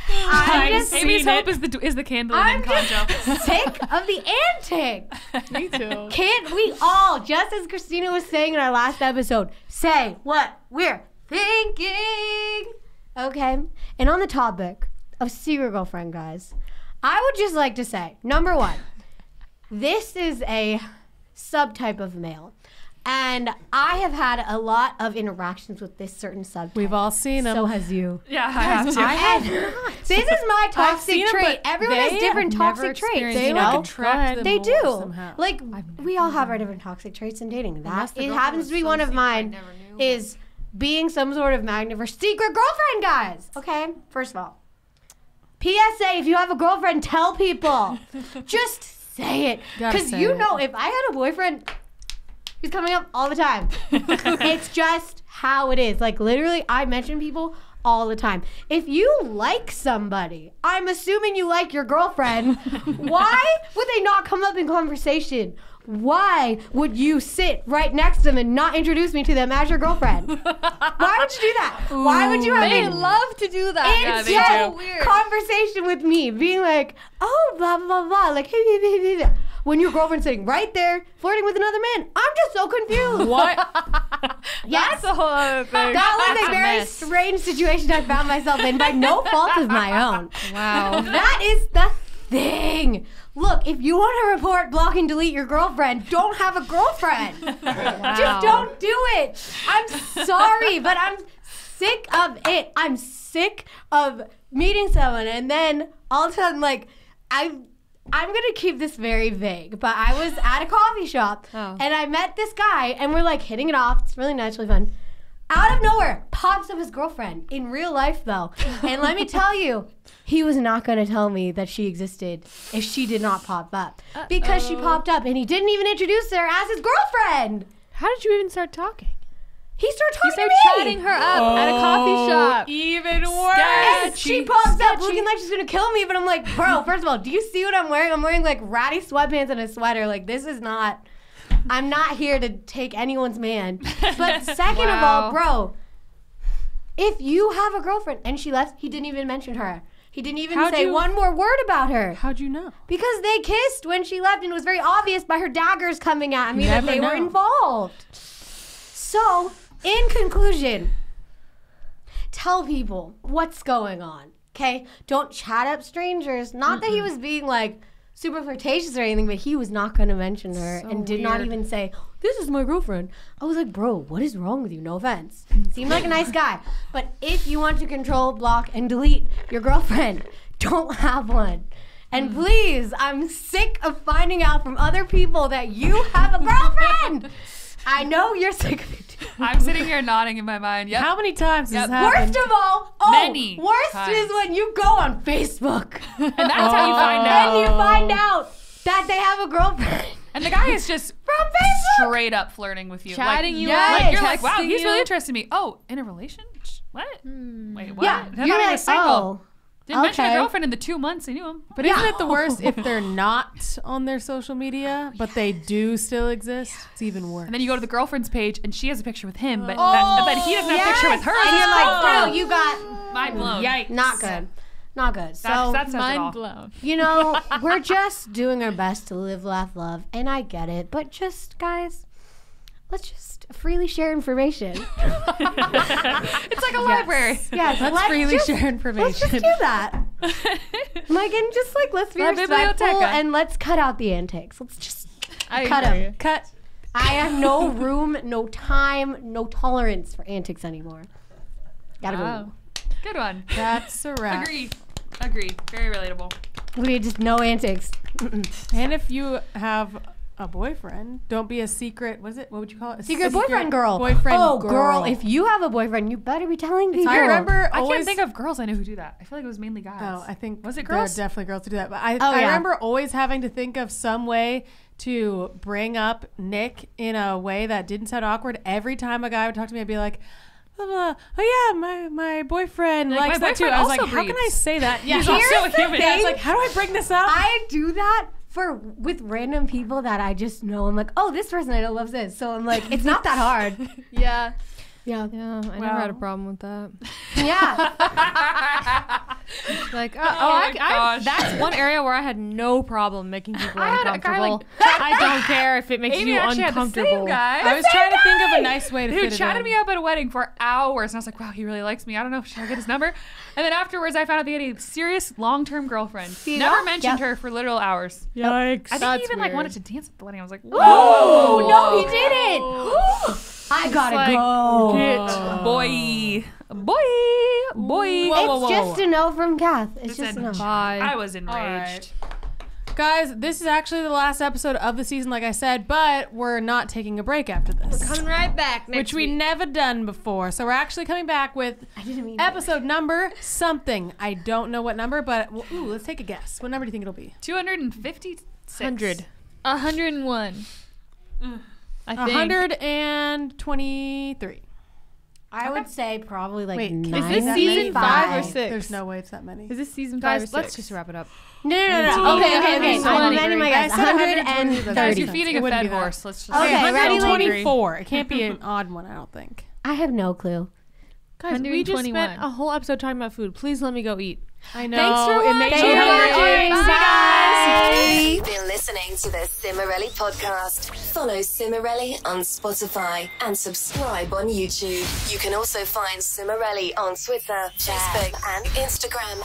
S2: Amy's hope is the candle in Conjo.
S5: sick of the antics.
S6: Me too.
S5: Can't we all, just as Christina was saying in our last episode, say what we're thinking? Okay. And on the topic of secret girlfriend guys, I would just like to say, number 1, this is a subtype of male. And I have had a lot of interactions with this certain subtype.
S1: We've all seen them.
S5: So has you.
S2: Yeah, I have to.
S5: I have not. This is my toxic
S1: seen 'em,
S5: trait.
S1: but
S5: Everyone has
S1: they
S5: different
S1: have never
S5: toxic traits.
S1: experienced
S5: They
S1: it.
S5: know.
S1: Attract them
S5: They
S1: more
S5: do.
S1: somehow.
S5: Like, we all have our different toxic traits in dating.
S4: Unless
S5: That
S4: the
S5: it
S4: girlfriend
S5: happens
S4: was
S5: to be
S4: so
S5: one of
S4: secret, I
S5: mine.
S4: never knew.
S5: Is being some sort of magnet for secret girlfriend guys. Okay, first of all, PSA: if you have a girlfriend, tell people. Just say it,
S1: Gotta
S5: because
S1: say
S5: you
S1: it.
S5: know if I had a boyfriend, he's coming up all the time. It's just how it is. Like, literally, I mention people all the time. If you like somebody, I'm assuming you like your girlfriend. Why would they not come up in conversation? Why would you sit right next to them and not introduce me to them as your girlfriend? Why would you do that? Why would you have
S6: They
S5: a
S6: love to do that.
S2: Yeah, they
S5: so
S2: do.
S6: Weird.
S5: conversation with me, being like, oh, blah, blah, blah, like, hey, hey, hey, hey, hey. When your girlfriend's sitting right there flirting with another man? I'm just so confused.
S1: What?
S5: Yes.
S2: That's a whole other thing.
S5: That was
S2: That's
S5: a very
S2: mess.
S5: strange situation I found myself in by no fault of my own.
S1: Wow.
S5: That is the thing. Look, if you want to report, block, and delete your girlfriend, don't have a girlfriend. Just don't do it. I'm sorry, but I'm sick of it. I'm sick of meeting someone and then all of a sudden, like, I'm going to keep this very vague, but I was at a coffee shop and I met this guy and we're like hitting it off. It's really nice, really fun. Out of nowhere, pops up his girlfriend. In real life, though. And let me tell you, he was not going to tell me that she existed if she did not pop up. Because she popped up and he didn't even introduce her as his girlfriend.
S4: How did you even start talking?
S5: He started talking
S6: Start
S5: to me.
S6: chatting her up at a coffee shop.
S2: Even worse.
S5: And she pops up looking like she's going to kill me. But I'm like, bro, first of all, do you see what I'm wearing? I'm wearing like ratty sweatpants and a sweater. Like, this is not... I'm not here to take anyone's man. But second of all, bro, if you have a girlfriend and she left, he didn't even mention her. He didn't even
S1: How'd
S5: say
S1: you-
S5: one more word about her.
S1: How'd you know?
S5: Because they kissed when she left and it was very obvious by her daggers coming at me that
S1: never
S5: they were
S1: know.
S5: involved. So, in conclusion, tell people what's going on, okay? Don't chat up strangers. Not that he was being like super flirtatious or anything, but he was not going to mention her and did not even say, this is my girlfriend. I was like, bro, what is wrong with you? No offense. Seemed like a nice guy. But if you want to control, block, and delete your girlfriend, don't have one. And please, I'm sick of finding out from other people that you have a girlfriend. I know you're sick of it too.
S2: I'm sitting here nodding in my mind. Yep.
S1: How many times has
S2: Yep.
S1: this happened?
S5: Worst of all,
S2: Many
S5: worst
S2: times.
S5: is when you go on Facebook.
S2: And that's how you find
S5: And
S2: out.
S5: you find out that they have a girlfriend.
S2: And the guy is just
S5: From Facebook.
S2: straight up flirting with you.
S6: Chatting
S2: like,
S6: you
S5: yes.
S6: up.
S2: You're like, wow,
S6: texting
S2: he's
S6: you.
S2: really interested in me. Oh, in a relation? What? Wait, what?
S5: Yeah,
S2: I thought
S5: you're
S2: he
S5: like,
S2: was single.
S5: oh.
S2: Didn't mention a
S5: okay.
S2: girlfriend in the 2 months they knew him.
S1: But isn't it the worst if they're not on their social media, but they do still exist? It's even worse.
S2: And then you go to the girlfriend's page and she has a picture with him, but he doesn't have a picture with her.
S5: And
S2: He's
S5: you're like,
S2: like,
S5: bro, you got
S2: mind blown.
S1: Yikes.
S5: not good. Not good. So,
S2: That says it all.
S6: Mind blown.
S5: you know, we're just doing our best to live, laugh, love, and I get it. But just, guys, let's just freely share information.
S2: It's like a library.
S5: Yes,
S1: Let's freely share information.
S5: Let's just do that. Like, and just like, let's be
S2: La
S5: respectful
S2: biblioteca.
S5: and let's cut out the antics. Let's just
S6: I
S5: cut
S6: agree.
S5: them. Cut. I have no room, no time, no tolerance for antics anymore. Gotta
S6: Wow.
S2: Good one.
S1: That's a wrap.
S2: Agreed. Very relatable.
S5: go. We just no antics.
S1: And if you have a boyfriend, don't be a secret. What would you call it?
S5: Secret boyfriend girl.
S1: Boyfriend
S5: oh,
S1: girl.
S5: If you have a boyfriend, you better be telling people.
S1: I remember
S2: I
S1: always.
S2: can't think of girls I know who do that. I feel like it was mainly guys.
S1: Oh, I think
S2: Was it
S1: there
S2: girls?
S1: are definitely girls who do that. But I
S5: yeah.
S1: remember always having to think of some way to bring up Nick in a way that didn't sound awkward. Every time a guy would talk to me, I'd be like, blah, blah. "Oh yeah, my boyfriend likes
S2: my
S1: that too."
S2: boyfriend
S1: I was like,
S2: also
S1: "How can I
S2: breathes."
S1: say that?" Yeah,
S2: He's also a human.
S1: I was like, "How do I bring this up?"
S5: I do that with random people that I just know. I'm like, oh, this person I know loves this. So I'm like, it's not that hard.
S6: Yeah.
S5: Yeah.
S4: Yeah, I never had a problem with that.
S5: Yeah.
S4: Like,
S2: gosh.
S4: that's one area where I had no problem making people
S2: I had a guy,
S4: uncomfortable.
S2: like,
S4: I don't care if it makes
S2: Amy
S4: you
S2: actually had the same
S4: uncomfortable.
S2: guy.
S1: I was trying to think of a nice way to
S2: Who
S1: fit it
S2: chatted
S1: in.
S2: me up at a wedding for hours, and I was like, "Wow, he really likes me. I don't know, should I get his number?" And then afterwards, I found out he had a serious long-term girlfriend. Never mentioned her for literal hours.
S4: Yikes.
S2: I think he even like wanted to dance at the wedding. I was like, "Whoa,
S5: Oh, no, he didn't. I gotta
S2: like,
S5: go.
S2: boy."
S5: It's just a no from Kath. It's just a no.
S4: Bye.
S2: I was enraged.
S1: Guys, this is actually the last episode of the season, like I said, but we're not taking a break after this.
S4: Coming right back next
S1: Which we
S4: week.
S1: never done before. So we're actually coming back with
S5: I didn't mean
S1: episode number something. I don't know what number, but let's take a guess. What number do you think it'll be?
S2: 256.
S4: 100.
S6: 101.
S4: I think.
S1: 123.
S5: I would say probably like
S1: Wait,
S5: 9.
S1: is
S6: this season 5 or 6?
S1: There's no way it's that many.
S6: Is this season 5
S4: Guys,
S6: or 6?
S4: let's just wrap it up.
S5: No. Okay.
S1: So
S5: I'm
S1: I'm
S5: amending my
S1: I
S5: guess.
S1: said
S5: 130.
S2: Guys, you're feeding
S1: It
S2: a
S1: wouldn't
S2: fed
S1: be that.
S2: horse. Let's just
S5: Okay, ready, lady?
S1: 124. It can't be an odd one, I don't think.
S5: I have no clue.
S4: Guys, we just
S6: 121.
S4: spent a whole episode talking about food. Please let me go eat.
S1: I know.
S2: Thanks for
S1: it makes
S2: watching.
S1: me hungry.
S5: Thanks, guys.
S3: You've been listening to the Cimorelli podcast. Follow Cimorelli on Spotify and subscribe on YouTube. You can also find Cimorelli on Twitter, Facebook, and Instagram.